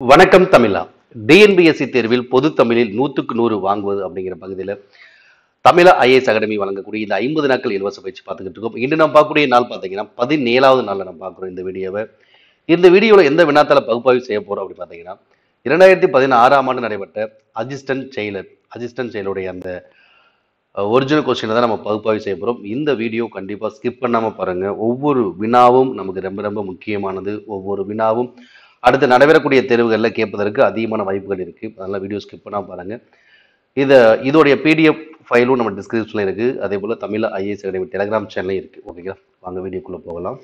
வணக்கம் தமிழா. டிஎன்பிஎஸ்சி தேர்வில் பொது தமிழில் 100க்கு 100 வாங்குவது அப்படிங்கிற பகுதியில் தமிழா ஐஏஎஸ் அகாடமி வழங்கக்கூடிய இந்த 50 நாட்கள் இலவச பயிற்சி பார்த்துக்கிட்டு இருக்கோம். இன்று நம்ம பார்க்கக்கூடிய நாள் பார்த்தீங்கன்னா 17வது நாளில் நம்ம பார்க்குறோம் இந்த வீடியோவை. இந்த வீடியோவில் எந்த வினாத்தால பகுப்பாய்வு செய்ய போறோம் அப்படின்னு பார்த்தீங்கன்னா 2016ஆம் ஆண்டு நடைபெற்ற அசிஸ்டன்ட் செயலுடைய அந்த ஒரிஜினல் கொஸ்டினை தான் நம்ம பகுப்பாய்வு செய்ய போகிறோம். இந்த வீடியோ கண்டிப்பாக ஸ்கிப் பண்ணாமல் பாருங்கள். ஒவ்வொரு வினாவும் நமக்கு ரொம்ப ரொம்ப முக்கியமானது. ஒவ்வொரு வினாவும் அடுத்து நடைபெறக்கூடிய தேர்வுகளில் கேட்பதற்கு அதிகமான வாய்ப்புகள் இருக்குது. அதனால் வீடியோ ஸ்கிப் பண்ணாமல் பாருங்கள். இதோடைய பிடிஎஃப் ஃபைலும் நம்ம டிஸ்கிரிப்ஷனில் இருக்குது. அதே போல் தமிழ் ஐஏஎஸ் அகாடமி டெலிகிராம் சேனலும் இருக்குது. ஓகேங்களா, வாங்க வீடியோக்குள்ளே போகலாம்.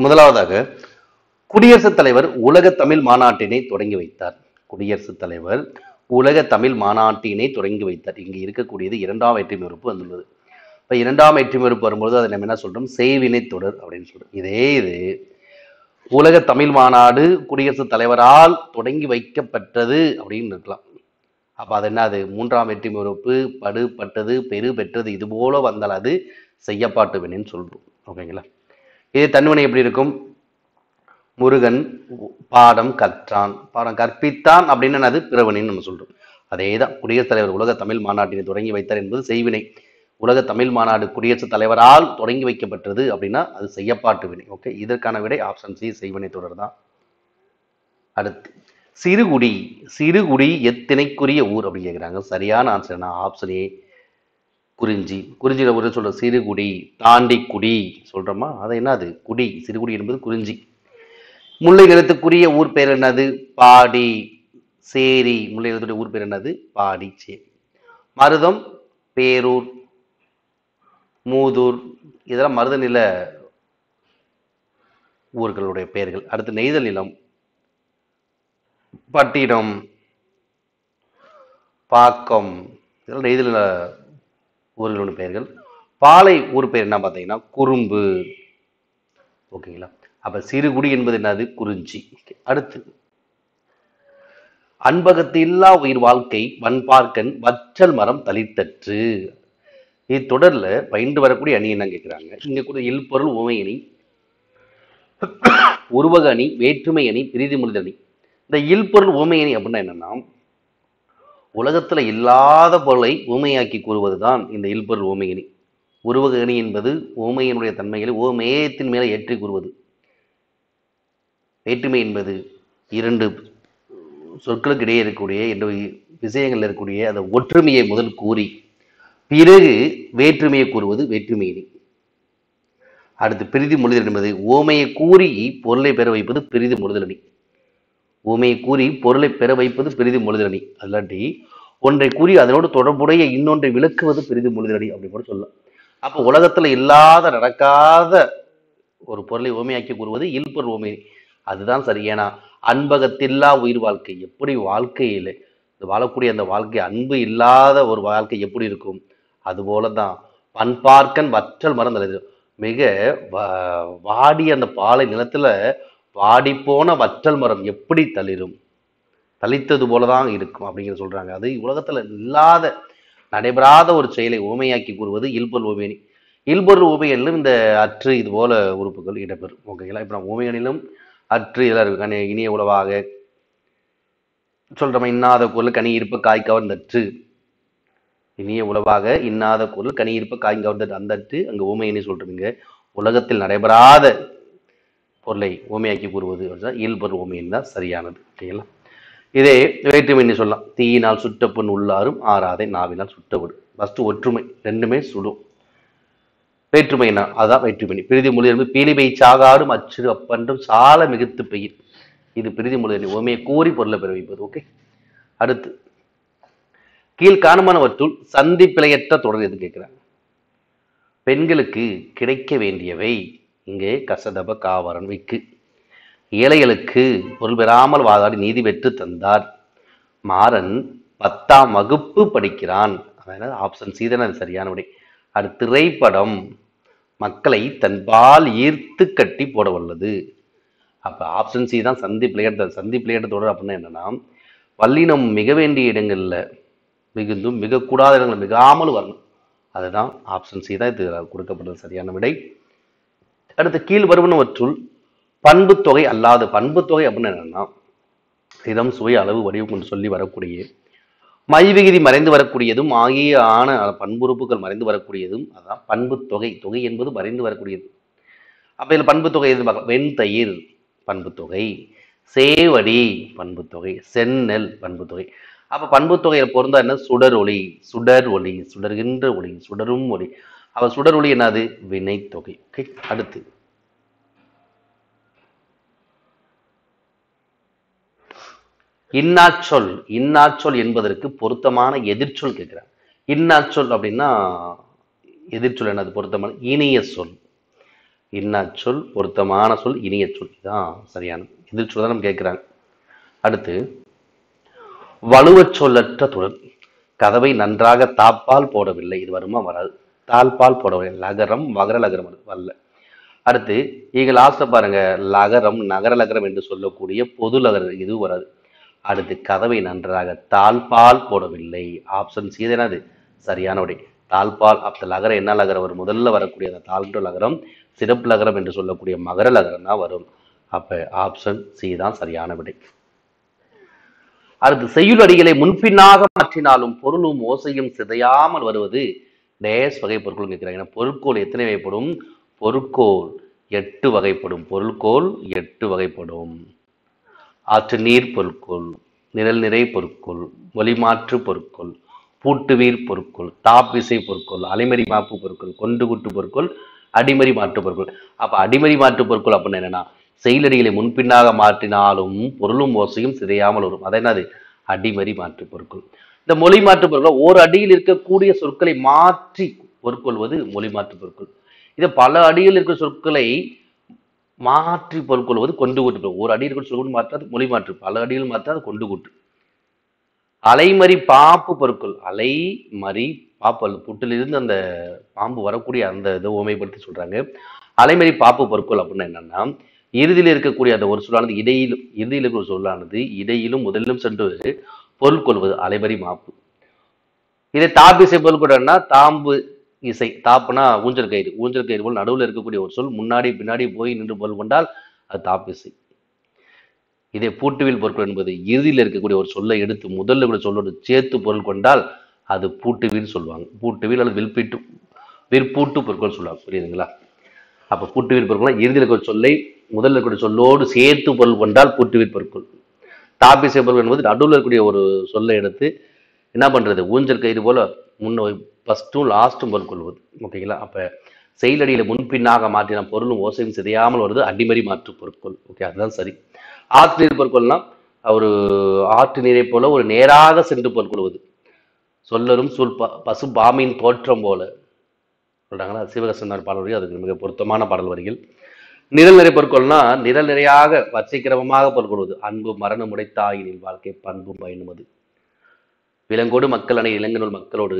முதலாவதாக, குடியரசுத் தலைவர் உலக தமிழ் மாநாட்டினை தொடங்கி வைத்தார். குடியரசுத் தலைவர் உலக தமிழ் மாநாட்டினை தொடங்கி வைத்தார். இங்கு இருக்கக்கூடியது இரண்டாம் வேற்றுமை உறுப்பு வந்துள்ளது. இப்போ இரண்டாம் வேற்றுமை உறுப்பு வரும்போது அதை நம்ம என்ன சொல்றோம்? செய்வினை தொடர் அப்படின்னு சொல்றோம். இது உலக தமிழ் மாநாடு குடியரசுத் தலைவரால் தொடங்கி வைக்கப்பட்டது அப்படின்னு இருக்கலாம். அப்ப அது என்னது? மூன்றாம் வேற்றுமை உறுப்பு படு, பட்டது, பெரு, பெற்றது இது போல வந்தால் அது செய்யப்பாட்டு வினைன்னு சொல்றோம். ஓகேங்களா? இது தன்வினை எப்படி இருக்கும்? முருகன் பாடம் கற்றான், பாடம் கற்பித்தான் அப்படின்னு அது பிறவினைன்னு நம்ம சொல்றோம். அதே தான் குடியரசுத் தலைவர் உலக தமிழ் மாநாட்டினை தொடங்கி வைத்தார் என்பது செய்வினை. உலக தமிழ் மாநாடு குடியரசுத் தலைவரால் தொடங்கி வைக்கப்பட்டது அப்படின்னா அது செய்யப்பாட்டு வினை. ஓகே, இதற்கான விடை ஆப்ஷன் சி, செய்வினை தொடர் தான். அடுத்து, சிறுகுடி. சிறுகுடி எத்தினைக்குரிய ஊர் அப்படின்னு கேட்குறாங்க. சரியான ஆன்சர் என்ன? ஆப்ஷன் ஏ, குறிஞ்சி. குறிஞ்சியில ஒரு சொல்ற சிறுகுடி, தாண்டிக்குடி சொல்றோமா? அது என்னது? குடி. சிறுகுடி என்பது குறிஞ்சி. முல்லை நிலத்துக்குரிய ஊர் பேர் என்னது? பாடி சேரி. முல்லை நிலத்துடைய ஊர் பேர் என்னது? பாடி சேரி. மருதம் பேரூர், மூதூர் இதெல்லாம் மருத நில ஊர்களுடைய பெயர்கள். அடுத்து, நெய்தல் நிலம் பட்டினம், பாக்கம் இதெல்லாம் நெய்தல் நில ஊர்களுடைய பெயர்கள். பாலை ஊர் பேர் என்ன பார்த்தீங்கன்னா குறும்பு. ஓகேங்களா? அப்ப சிறுகுடி என்பது என்னது? குறிஞ்சி. அடுத்து, அன்பகத்து இல்லா உயிர் வாழ்க்கை வன்பார்க்கன் வற்றல் மரம் தளித்தற்று. இத்தொடர்ல பயின்று வரக்கூடிய அணி என்ன கேட்கிறாங்க. இங்க கூட இல்பொருள் உமை அணி, உருவக அணி, வேற்றுமை அணி, பிரிதி முழுத அணி. இந்த இல்பொருள் உமை அணி அப்படின்னா என்னன்னா, உலகத்துல இல்லாத பொருளை ஊமையாக்கி கூறுவதுதான் இந்த இல்பொருள் உமை அணி. உருவக அணி என்பது ஊமையினுடைய தன்மைகளை ஓமேயத்தின் மேலே ஏற்றி கூறுவது. வேற்றுமை என்பது இரண்டு சொற்களுக்கு இடையே இருக்கக்கூடிய இரண்டு விஷயங்கள் இருக்கக்கூடிய அந்த ஒற்றுமையை முதல் கூறி பிறகு வேற்றுமையை கூறுவது வேற்றுமை அணி. அடுத்து, பிரிதி மொழிதல் என்பது ஓமையை கூறி பொருளை பெற வைப்பது பிரிதி மொழிதல் அணி. ஓமையை கூறி பொருளை பெற வைப்பது பிரிதி மொழிதல் அணி. அல்லாட்டி ஒன்றை கூறி அதனோடு தொடர்புடைய இன்னொன்றை விளக்குவது பிரிதி மொழிதல் அணி அப்படி கூட சொல்லலாம். அப்போ உலகத்துல இல்லாத நடக்காத ஒரு பொருளை ஓமையாக்கி கூறுவது இல்பொருள் ஓமை. அதுதான் சரி. ஏன்னா அன்பகத்தில்லா உயிர் வாழ்க்கை, எப்படி வாழ்க்கையில் வாழக்கூடிய அந்த வாழ்க்கை அன்பு இல்லாத ஒரு வாழ்க்கை எப்படி இருக்கும்? அது போலதான் பண்பார்க்கன் வற்றல் மரம் தளிர். மிக வாடிய அந்த பாலை நிலத்துல வாடி போன வற்றல் மரம் எப்படி தளிரும்? தளித்தது போலதான் இருக்கும் அப்படிங்கிற சொல்றாங்க. அது உலகத்துல இல்லாத நடைபெறாத ஒரு செயலை ஊமையாக்கி கூறுவது இல்பொருள் ஊமையணி. இல்பொருள் ஊமையணிலும் இந்த அற்று இது போல உறுப்புகள் இடம்பெறும். ஓகேங்களா? இப்ப நம்ம ஊமையணிலும் அற்று இதெல்லாம் இருக்கு. இனிய உளவாக சொல்றோம். இன்னாத குரல் கனி இருப்ப காய் கவர்ந்தற்று. இனிய உளவாக இன்னாத குரல் கனி இருப்ப காய் கவர்ந்தற்று. அந்த அற்று அங்க ஊமையணி சொல்றீங்க. உலகத்தில் நடைபெறாத பொருளை ஊமையாக்கி கூறுவது இல்பொருள் ஊமையணி தான் சரியானது. ஓகேங்களா? இதே வேற்றுமை சொல்லலாம். தீயினால் சுட்ட பொன் உள்ளாரும் ஆறாதை நாவினால் சுட்டவிடும். ஃபர்ஸ்ட் ஒற்றுமை, ரெண்டுமே சுடும். வேற்றுமைனா அதான் வேற்றுமை. பிரிதி மொழி என்பது பீலிபை சாகாடும் அச்சிறு அப்பன்றும் சால மிகுத்து பெயின். இது பிரிதி மொழி ஓமையை கூறி பொருளை பெற வைப்பது. ஓகே. அடுத்து, கீழ்காணுமானவற்றுள் சந்தி பிழையற்ற தொடர் எது கேட்கிறாங்க. பெண்களுக்கு கிடைக்க வேண்டியவை இங்கே கசதப காவரன் விக்கு. ஏழைகளுக்கு பொருள் பெறாமல் வாதாடி நீதி பெற்று தந்தார். மாறன் 10ஆம் வகுப்பு படிக்கிறான். அதனால ஆப்ஷன் சி தான் அது சரியான விடை. அது திரைப்படம் மக்களை தன்பால் ஈர்த்து கட்டி போட வல்லது. அப்ப ஆப்ஷன் சி தான் சந்தி பிளேயர் தொடர் அப்படின்னா என்னன்னா, வல்லினம் மிக வேண்டிய இடங்கள்ல மிகுந்தும் மிகக்கூடாத இடங்கள் மிகாமல் வரணும். அதுதான் ஆப்ஷன் சி தான் இது கொடுக்கப்பட்டது சரியான விடை. அடுத்து கீழ் வருவனவற்றுள் பண்பு தொகை அல்லாத பண்பு தொகை அப்படின்னு என்னன்னா, இடம் சுவை அளவு வடிவம் கொண்டு சொல்லி வரக்கூடிய மைவிகுதி மறைந்து வரக்கூடியதும் ஆகிய ஆன பண்புறுப்புகள் மறைந்து வரக்கூடியதும் அதான் பண்பு தொகை. தொகை என்பது மறைந்து வரக்கூடியது. அப்ப இதுல பண்பு தொகை எது பார்க்கலாம். வெண்தயிர் பண்பு தொகை, சேவடி பண்பு தொகை, செந்நெல் பண்பு தொகை. அப்ப பண்பு தொகையில பொருந்தா என்ன? சுடர் ஒளி, சுடர் ஒளி, சுடர்கின்ற ஒளி, சுடரும் ஒளி. அப்ப சுடர் ஒளி என்னது? வினை தொகை. அடுத்து இன்னாச்சொல். இன்னாச்சொல் என்பதற்கு பொருத்தமான எதிர்ச்சொல் கேட்கிறாங்க. இன்னாச்சொல் அப்படின்னா எதிர்ச்சொல் என்னது? பொருத்தமான இனிய சொல். இன்னாச்சொல் பொருத்தமான சொல் இனிய சொல். இதுதான் சரியான எதிர்ச்சொல் தான் நம்ம கேட்கிறாங்க. அடுத்து வலுவச் சொல்லற்ற தொடர். கதவை நன்றாக தாப்பால் போடவில்லை. இது வருமா? வராது. தாழ்பால் போடவில்லை. லகரம் வகர லகரம் வரல. அடுத்து இங்க லாஸ்ட பாருங்க, லகரம் நகர லகரம் என்று சொல்லக்கூடிய பொது லகரம் இது வராது. அடுத்து கதவை நன்றாக தாழ்பால் போடவில்லை. ஆப்ஷன் சி தானது சரியான விடை. தாழ்பால் அப்ப லகரம் என்ன லகரம் வரும்? முதல்ல வரக்கூடிய அந்த தாழ்ந்த லகரம் சிறப்பு லகரம் என்று சொல்லக்கூடிய மகர லகரம் தான் வரும். அப்ப ஆப்ஷன் சி தான் சரியான விடை. அடுத்து செய்யுள் அடிகளை முன்பின்னாக மாற்றினாலும் பொருளும் ஓசையும் சிதையாமல் வருவது டேஸ் வகை பொருட்கள் கேட்கிறாங்க. பொருட்கோள் எத்தனை வகைப்படும்? பொருட்கோள் 8 வகைப்படும். பொருட்கோள் 8 வகைப்படும். ஆற்று நீர் பொருட்கோள், நிழல் நிறை பொருட்கோள், ஒலிமாற்று பொருட்கோள், பூட்டுவீர் பொருட்கோள், தாப் விசை பொருட்கோள், அலைமறி மாப்பு பொருட்கள், கொண்டு கூட்டு பொருட்கோள், அடிமறி மாற்று பொருட்கள். அப்ப அடிமறி மாற்று பொருட்கள் அப்படின்னு என்னன்னா, செயலடிகளை முன்பின்னாக மாற்றினாலும் பொருளும் ஓசையும் சிதையாமல் வரும். அது என்னது? அடிமறி மாற்று பொருட்கள். இந்த மொழி மாற்று பொருட்கள் ஒரு அடியில் இருக்கக்கூடிய சொற்களை மாற்றி பொருட்கொள்வது மொழி மாற்று பொருட்கள். இது பல அடியில் இருக்கிற சொற்களை மாற்றி பொருட்கொள்வது கொண்டு கூட்டு. ஒரு அடி இருக்கிற சொற்கள் மாற்றாது மொழி மாற்று, பல அடியில் மாற்றாது கொண்டு கூட்டு. அலைமறி பாப்பு பொருட்கள். அலைமறி பாப்பு புட்டிலிருந்து அந்த பாம்பு வரக்கூடிய அந்த இதை ஓமைப்படுத்தி சொல்றாங்க. அலைமறி பாப்பு பொருட்கள் அப்படின்னா என்னன்னா, இறுதியில் இருக்கக்கூடிய அந்த ஒரு சொல்லானது இறுதியில் இருக்கிற ஒரு சொல்லானது இடையிலும் முதலிலும் சென்று பொருள் கொள்வது அலைமறி மாப்பு. இதை தாப்பிசை பொருள் கொண்டா தாம்பு இசை. தாப்புனா ஊஞ்சல் கயிறு. ஊஞ்சல் கயிறு போல் நடுவில் இருக்கக்கூடிய ஒரு சொல் முன்னாடி பின்னாடி போய் நின்று பொருள் கொண்டால் அது தாப்பிசை. இதே பூட்டுவில் பொருட்கள் என்பது இறுதியில் இருக்கக்கூடிய ஒரு சொல்லை எடுத்து முதல்ல கூட சொல்லோடு சேர்த்து பொருள் கொண்டால் அது பூட்டுவில் சொல்லுவாங்க. பூட்டுவில் அல்லது விற்பூட்டு பொருட்கள் சொல்லுவாங்க. புரியுதுங்களா? அப்ப பூட்டுவில் பொருட்கள் இறுதியில் இருக்கிற சொல்லை முதல்ல இருக்கக்கூடிய சொல்லோடு சேர்த்து பொருள் கொண்டால் பூட்டுவில் பொருட்கள். தாப்பிசை பொருட்கள் என்பது நடுவில் இருக்கக்கூடிய ஒரு சொல்லை எடுத்து என்ன பண்றது? ஊஞ்சல் கயிறு போல முன்ன ஃபர்ஸ்ட்டும் லாஸ்ட்டும் பொருள் கொள்வது. ஓகேங்களா? அப்ப செயலடியில முன்பின்னாக மாற்றின பொருளும் ஓசையும் சிதையாமல் வருது அடிமறி மாற்று பொருட்கள். ஓகே, அதுதான் சரி. ஆற்று நீர் பொருட்கள்னா ஒரு ஆற்று நீரை போல ஒரு நேராக சென்று பொருட்கொள்வது. சொல்லரும் பசு பாமியின் தோற்றம் போல சொல்றாங்களா? சிவகசனார் பாடல் வரிகள் அதுக்கு மிக பொருத்தமான பாடல் வரிகள். நிழல் நிறை பொருட்கள்னா நிழல் நிறையாக வரிசைக்கிரமமாக பொருட்கொள்வது. அன்பு மரணம் உடைத்தாயினில் வாழ்க்கை பண்பும் பயனும் அது. விலங்கோடு மக்கள் அணை இளைஞர்கள் மக்களோடு,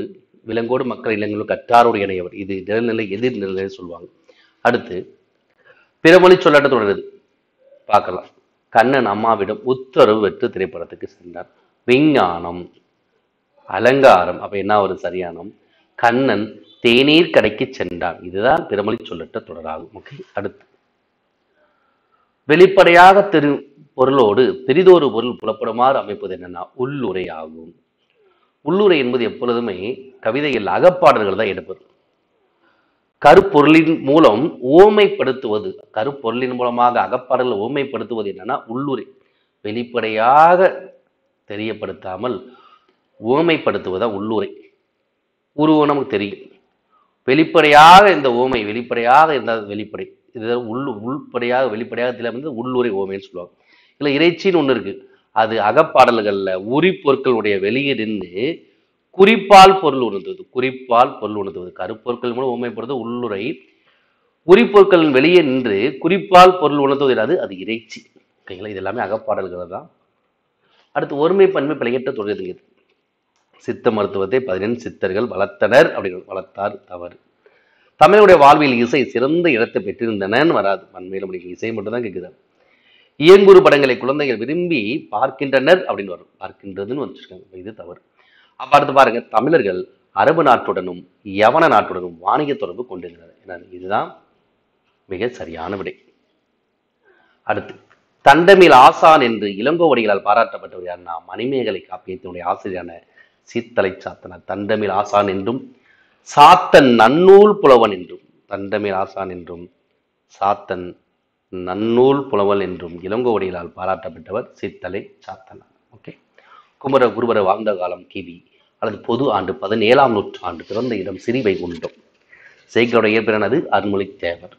விலங்கோடு மக்கள் இளைஞர்கள் கற்றாரோடு இணையவர். இது நிழல்நிலை எதிர் நிலை சொல்லுவாங்க. அடுத்து பிறமொழி சொல்லாட்ட தொடருது பார்க்கலாம். கண்ணன் அம்மாவிடம் உத்தரவு பெற்று திரைப்படத்துக்கு சென்றார். விஞ்ஞானம், அலங்காரம். அப்ப என்ன ஒரு சரியானம்? கண்ணன் தேநீர் கடைக்கு சென்றான். இதுதான் பிறமொழி சொல்லட்ட தொடராகும். ஓகே, அடுத்து வெளிப்படையாக பொருளோடு பெரிதொரு பொருள் புலப்படுமாறு அமைப்பது என்னன்னா உள்ளுரை ஆகும். உள்ளுரை என்பது எப்பொழுதுமே கவிதையில் அகப்பாடல்கள் தான் எடுப்பது. கருப்பொருளின் மூலம் ஓமைப்படுத்துவது. கருப்பொருளின் மூலமாக அகப்பாடல்களை ஓமைப்படுத்துவது என்னன்னா உள்ளுரை. வெளிப்படையாக தெரியப்படுத்தாமல் ஓமைப்படுத்துவதா உள்ளுரை. உருவம் நமக்கு தெரியும். வெளிப்படையாக இந்த ஓமை வெளிப்படையாக இருந்தால் வெளிப்படை. இது உள்படையாக வெளிப்படையாக தெரியல உள்ளுரை ஓமைன்னு சொல்லுவாங்க. இல்லை இறைச்சின்னு ஒண்ணு இருக்கு. அது அகப்பாடல்கள்ல உரி பொருட்களுடைய வெளியே நின்று குறிப்பால் பொருள் உணர்த்துவது. குறிப்பால் பொருள் உணர்த்துவது. கருப்பொருட்கள் மூலம் உண்மைப்படுவது உள்ளுரை. குறிப்பொருட்களின் வெளியே நின்று குறிப்பால் பொருள் உணர்த்துவது இல்லாது அது இறைச்சி. ஓகேங்களா? இது எல்லாமே அகப்பாடல்கள் தான். அடுத்து ஒருமை பன்மை பிழையற்ற தொடர்கிறது. சித்த மருத்துவத்தை 18 சித்தர்கள் வளர்த்தனர் அப்படிங்கிறது. வளர்த்தார் தவறு. தமிழுடைய வாழ்வில் இசை சிறந்த இடத்தை பெற்றிருந்தனன்னு வராது. பன்மையில முடியும். இசை மட்டும் தான் கேட்குது. இயங்குறு படங்களை குழந்தைகள் விரும்பி பார்க்கின்றனர் அப்படின்னு வரும். பார்க்கின்றதுன்னு வச்சிருக்காங்க. இது தவறு. அப்ப அடுத்து பாருங்க, தமிழர்கள் அரபு நாட்டுடனும் யவன நாட்டுடனும் வாணிக தொடர்பு கொண்டிருந்தனர். இதுதான் மிக சரியான விடை. அடுத்து தண்டமில் ஆசான் என்று இளங்கோவடிகளால் பாராட்டப்பட்டவர் யாருன்னா மணிமேகலை காப்பியத்தினுடைய ஆசிரியரான சீத்தலை சாத்தனார். தண்டமில் ஆசான் என்றும் சாத்தன் நன்னூல் புலவன் என்றும், தண்டமில் ஆசான் என்றும் சாத்தன் நன்னூல் புலவன் என்றும் இளங்கோவடிகளால் பாராட்டப்பட்டவர் சீத்தலை சாத்தனார். ஓகே. குமர குருபர வாழ்ந்த காலம் கிவி அல்லது பொது ஆண்டு 17ஆம் நூற்றாண்டு. பிறந்த இடம் சிறிவைகுண்டம். சேக்கிழாருடைய இயற்பெயரானது அருண்மொழி தேவர்.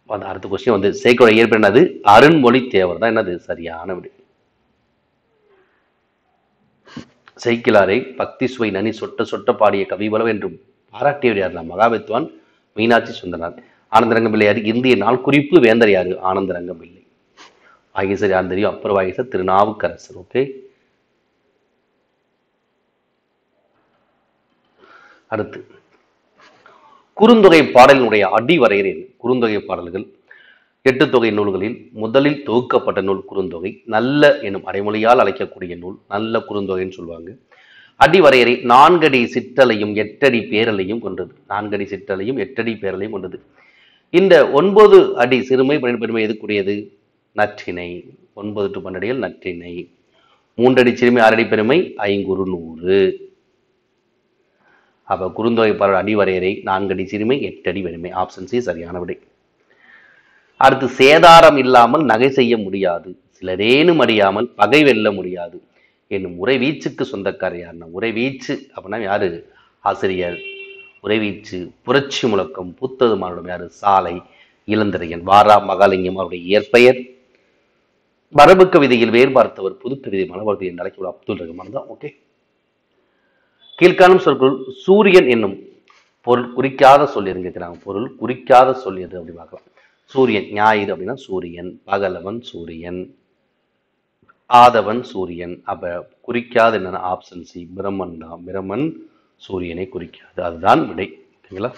அடுத்த கொஸ்டின் வந்து சேக்கிழாருடைய இயற்பெயரானது அருண்மொழி தேவர் தான். என்னது சரியான விடை. சேக்கிழாரை பக்தி சுவை நனி சொட்ட சொட்ட பாடிய கவிபலவ என்றும் பாராட்டியவர் யார்? மகாவித்வான் மீனாட்சி சுந்தரனார். ஆனந்தரங்கம் பிள்ளையார் இந்திய நாள் குறிப்பு வேந்தர் யாரு? ஆனந்தரங்கம் பிள்ளை. வாகீசர் யார் தெரியும்? அப்பர் வாகீசர் திருநாவுக்கரசர். ஓகே. அடுத்து குறுந்தொகை பாடலினுடைய அடிவரையறை. குறுந்தொகை பாடல்கள் 8 தொகை நூல்களில் முதலில் தொகுக்கப்பட்ட நூல் குறுந்தொகை. நல்ல எனும் அடைமொழியால் அழைக்கக்கூடிய நூல் நல்ல குறுந்தொகைன்னு சொல்லுவாங்க. அடிவரையறை 4 அடி சிற்றலையும் 8 அடி பேரலையும் கொண்டது. 4 அடி சிற்றலையும் 8 அடி பேரலையும் கொண்டது. இந்த 9 அடி சிறுமை பெருமை எதுக்குரியது? நற்றிணை. 9 to 12 அடிகள் நற்றிணை. 3 அடி சிறுமை 6 அடி பெருமை ஐங்குறு 100. அப்ப குறுந்தொகை பாடல் அடிவரையறை 4 அடி சிறுமை 8 அடி பெருமை. ஆப்ஷன் சி சரியான விடை. அடுத்து சேதாரம் இல்லாமல் நகை செய்ய முடியாது, சிலரேனும் அறியாமல் பகை வெல்ல முடியாது என்னும் உரைவீச்சுக்கு சொந்தக்காரர் யாருன்னா உரைவீச்சு அப்படின்னா யாரு? ஆசிரியர். உரைவீச்சு புரட்சி முழக்கம் புத்தது மாநிலம் யாரு? சாலை இளந்திரையன். வாரா மகாலிங்கம் அவருடைய இயற்பெயர். மரபு கவிதையில் வேறு பார்த்தவர் புதுக்கவிதை மனவர்த்தி என்று அழைக்கப்படும் அப்துல் ரஹ்மான் தான். ஓகே. கீழ்காணும் சொற்கள் சூரியன் என்னும் பொருள் குறிக்காத சொல் எதுன்னு கேட்கிறாங்க. பொருள் குறிக்காத சொல் எது அப்படி பார்க்கலாம். சூரியன் ஞாயிறு அப்படின்னா சூரியன், பகலவன் சூரியன், ஆதவன் சூரியன். அப்ப குறிக்காத என்னன்னா ஆப்ஷன் சி பிரம்மன் தான். பிரம்மன் சூரியனை குறிக்காது. அதுதான் விடை. ஓகேங்களா?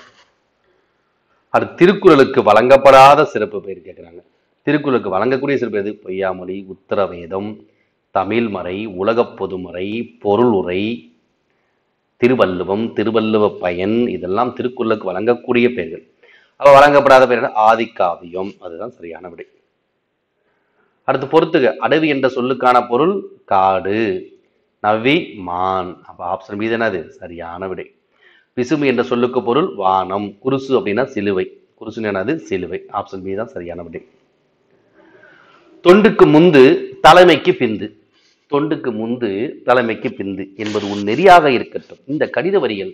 அடுத்து திருக்குறளுக்கு வழங்கப்படாத சிறப்பு பெயர் கேட்கிறாங்க. திருக்குறளுக்கு வழங்கக்கூடிய சிறப்பு எது? பொய்யாமொழி, உத்தரவேதம், தமிழ்மறை, உலகப் பொதுமறை, பொருள் உரை, திருவள்ளுவம், திருவள்ளுவ பயன். இதெல்லாம் திருக்குறளுக்கு வழங்கக்கூடிய பெயர்கள். அவ வழங்கப்படாத பெயர் ஆதிக்காவியம். அதுதான் சரியான விடை. அடுத்து பொறுத்துக. அடவி என்ற சொல்லுக்கான பொருள் காடு, நவி மான். அப்ப ஆப்ஷன் பி தானே அது சரியான விடை. பிசுமு என்ற சொல்லுக்கு பொருள் வானம். குருசு அப்படின்னா சிலுவை. குருசு என்னது? சிலுவை. ஆப்ஷன் பி தான் சரியான விடை. தொண்டுக்கு முந்து தலைமைக்கு பிந்து. தொண்டுக்கு முந்து தலைமைக்கு பிந்து என்பது உன் நெறியாக இருக்கட்டும். இந்த கடித வரிகள்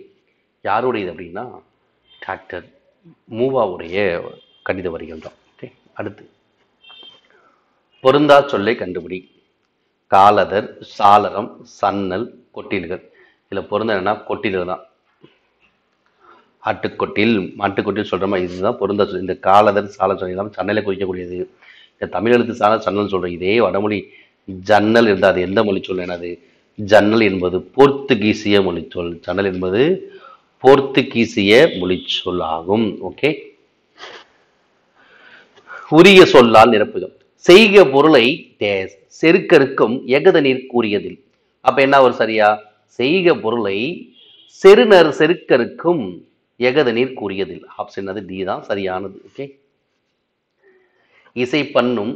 யாருடையது அப்படின்னா டாக்டர் மூவாவுடைய கடித வரிகள் தான். ஓகே. அடுத்து பொருந்தா சொல்லை கண்டுபிடி. காலதர், சாளரம், சன்னல், கொட்டில்கள். இதுல பொருந்தா கொட்டில்கள் தான். ஆட்டுக்கொட்டில் மாட்டுக்கொட்டில் சொல்ற மாதிரி இதுதான் பொருந்தா சொல். இந்த காலதர் சாளர் சொல்லாம் சன்னலை குறிக்கக்கூடியது. இந்த தமிழ் எழுத்து சாளர் சன்னல் சொல்றோம். இதே வடமொழி ஜன்னல் இருந்தால் அது எந்த மொழி சொல்? என்னது? ஜன்னல் என்பது போர்த்துகீசிய மொழிச்சொல். ஜன்னல் என்பது போர்த்துகீசிய மொழிச்சொல் ஆகும். ஓகே. உரிய சொல்லால் நிரப்புக. செய்க பொருளை செருக்கருக்கும் எகத நீர் கூறியதில். அப்ப என்ன ஒரு சரியா? செய்க பொருளை செருநர் செருக்கருக்கும் எகத நீர் கூறியதில். ஆப்ஷன் அது டி தான் சரியானது. ஓகே. இசை பண்ணும்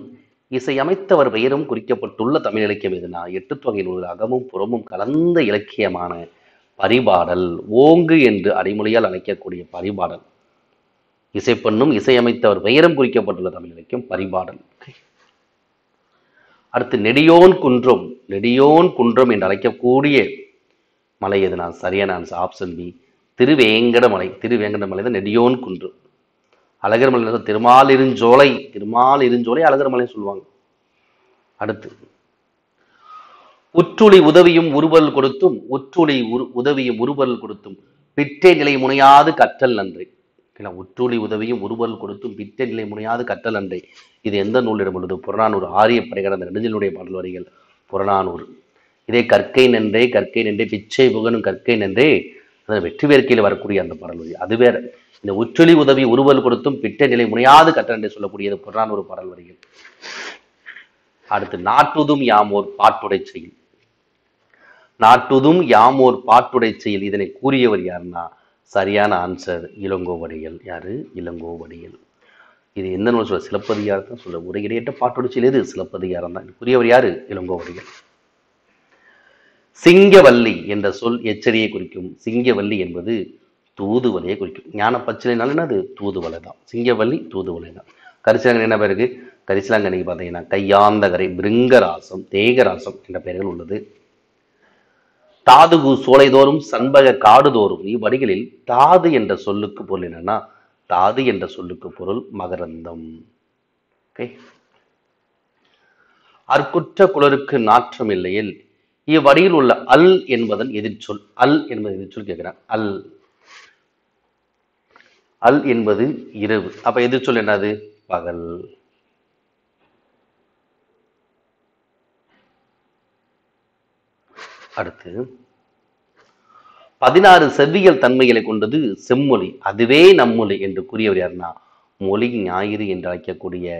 இசை அமைத்தவர் பெயரும் குறிக்கப்பட்டுள்ள தமிழ் இலக்கியம் எதுனா 8 தொகை நூல் அகமும் புறமும் கலந்த இலக்கியமான பரிபாடல். ஓங்கு என்று அடைமொழியால் அழைக்கக்கூடிய பரிபாடல். இசை பண்ணும் இசையமைத்தவர் பெயரும் குறிக்கப்பட்டுள்ள தமிழ் இலக்கியம் பரிபாடல். அடுத்து நெடியோன் குன்றம். நெடியோன் குன்றம் என்று அழைக்கக்கூடிய மலை எதுனா சரியான ஆன்சர் ஆப்ஷன் பி திருவேங்கட மலை. திருவேங்கட மலை தான் நெடியோன் குன்றம். அழகர் மலை திருமாலிருஞ்சோலை. திருமாலிருஞ்சோலை அழகர் மலை சொல்லுவாங்க. அடுத்து உற்றுளி உதவியும் உருவல் கொடுத்தும் உதவியும் உருவல் கொடுத்தும் பிற்றே நிலை முனையாது கற்றல் நன்றி. உற்றுளி உதவியும் உருவல் கொடுத்தும் பிற்றே நிலை முனையாது கற்றல் நன்றி. இது எந்த நூலிடம் உள்ளது? புறநானூறு. ஆரிய படைகடந்த நெடுஞ்சலுடைய பாடல் வரிகள் புறநானூறு. இதே கற்கை நன்றே பிச்சை புகனும் கற்கை நன்றே வெற்றி வேர்க்கையில் வரக்கூடிய அந்த பாடல் வரி அது வேற. இந்த உற்றுளி உதவி உருவல் கொடுத்தும் பிட்ட நிலை முனையாது கற்றல் என்று சொல்லக்கூடியது புறநானூறு பாடல் வரிகள். அடுத்து நாட்டுதும் யாமோர் பாட்டுடை செயல். நாட்டுதும் யாமோர் பாட்டுடை செயல் இதனை கூறியவர் யாருன்னா சரியான ஆன்சர் இளங்கோவடிகள். யாரு? இளங்கோவடிகள். இது எந்த நூல் சொல்ல? சிலப்பதிகாரம் தான் சொல்ல. உரையிடையற்ற பாட்டுடை செயல் எது? சிலப்பதிகாரம் தான். கூறியவர் யாரு? இளங்கோவடிகள். சிங்கவல்லி என்ற சொல் எச்சரியை குறிக்கும். சிங்கவல்லி என்பது தூதுவலையை குறிக்கும். ஞான பச்சிலைனால என்னது? தூதுவலை தான். சிங்கவல்லி தூதுவலை தான். கரிசலாங்கண்ணி என்ன பேருக்கு? கரிசலாங்கண்ணிக்கு பார்த்தீங்கன்னா கையாந்தகரை, பிருங்கராசம், தேகராசம் என்ற பெயர்கள் உள்ளது. தாதுகு சோலைதோறும் சண்பக காடுதோறும் இவ்வடிகளில் தாது என்ற சொல்லுக்கு பொருள் என்னன்னா, தாது என்ற சொல்லுக்கு பொருள் மகரந்தம். அற்குற்ற குளருக்கு நாற்றம் இல்லையில் இவ்வடியில் உள்ள அல் என்பதன் எதிர்ச்சொல். அல் என்பது எதிர்ச்சொல் கேட்கிறேன். அல் அல் என்பது இரவு. அப்ப எதிர்ச்சொல் என்னது? பகல். அடுத்து 16 செவ்வியல் தன்மைகளை கொண்டது செம்மொழி, அதுவே நம்மொழி என்று கூறியவர் யாருன்னா மொழி ஞாயிறு என்று அழைக்கக்கூடிய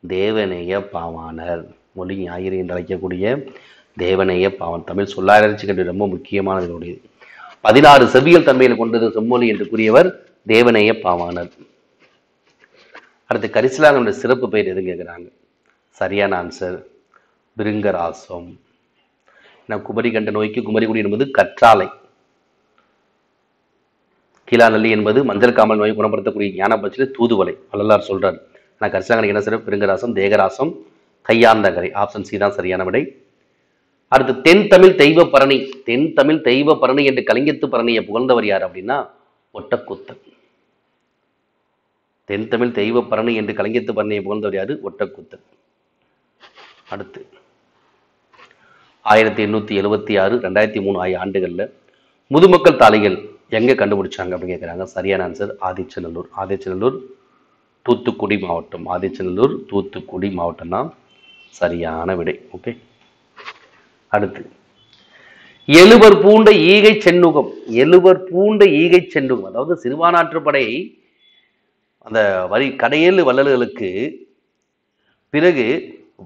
தேவநேய பாவாணர். மொழி ஞாயிறு என்று அழைக்கக்கூடிய தேவநேய பாவன். தமிழ் சொல்லாயிரட்சி கல்வி ரொம்ப முக்கியமானது. 16 செவ்வியல் தன்மைகளை கொண்டது செம்மொழி என்று கூறியவர் தேவநேய பாவாணர். அடுத்து கரிசலாங்கனுடைய சிறப்பு பெயர் எதுன்னு கேட்கிறாங்க. சரியான ஆன்சர் பிருங்கராசம். குமரி கண்ட நோய்க்கு குமரிக்குடி என்பது கற்றாழை. கீழாநல்லி என்பது மஞ்சள் காமல் நோயை குணப்படுத்தக்கூடிய ஞானபட்சியில தூதுவலை. வள்ளலார் சொல்றார். ஆனால் கரிசலாங்கனுக்கு என்ன சிறப்பு? பிருங்கராசம், தேகராசம், கையாந்தகரை. ஆப்ஷன் சி தான் சரியான விடை. அடுத்து தென் தமிழ் தெய்வ பரணி. தென் தமிழ் தெய்வ பரணி என்று கலிங்கத்து பரணியை புகழ்ந்தவர் யார் அப்படின்னா ஒட்டக்கூத்தன். தென் தமிழ் தெய்வ பரணி என்று கலிங்கத்து பரணியை புகழ்ந்தவர் யாரு? ஒட்டக்கூத்தன். அடுத்து 1876, 2003 ஆகிய ஆண்டுகள்ல முதுமக்கள் தாளிகள் எங்க கண்டுபிடிச்சாங்க அப்படின்னு கேட்கிறாங்க. சரியான ஆன்சர் ஆதிச்சநல்லூர். ஆதிச்சநல்லூர் தூத்துக்குடி மாவட்டம். ஆதிச்சநல்லூர் தூத்துக்குடி மாவட்டம் தான் சரியான விடை. ஓகே. அடுத்து எழுவர் பூண்ட ஈகை சென்னுகம். எழுவர் பூண்ட ஈகை சென்னுகம் அதாவது சிறுபானாற்றுப்படை அந்த வரி கடையேழு வள்ளல்களுக்கு பிறகு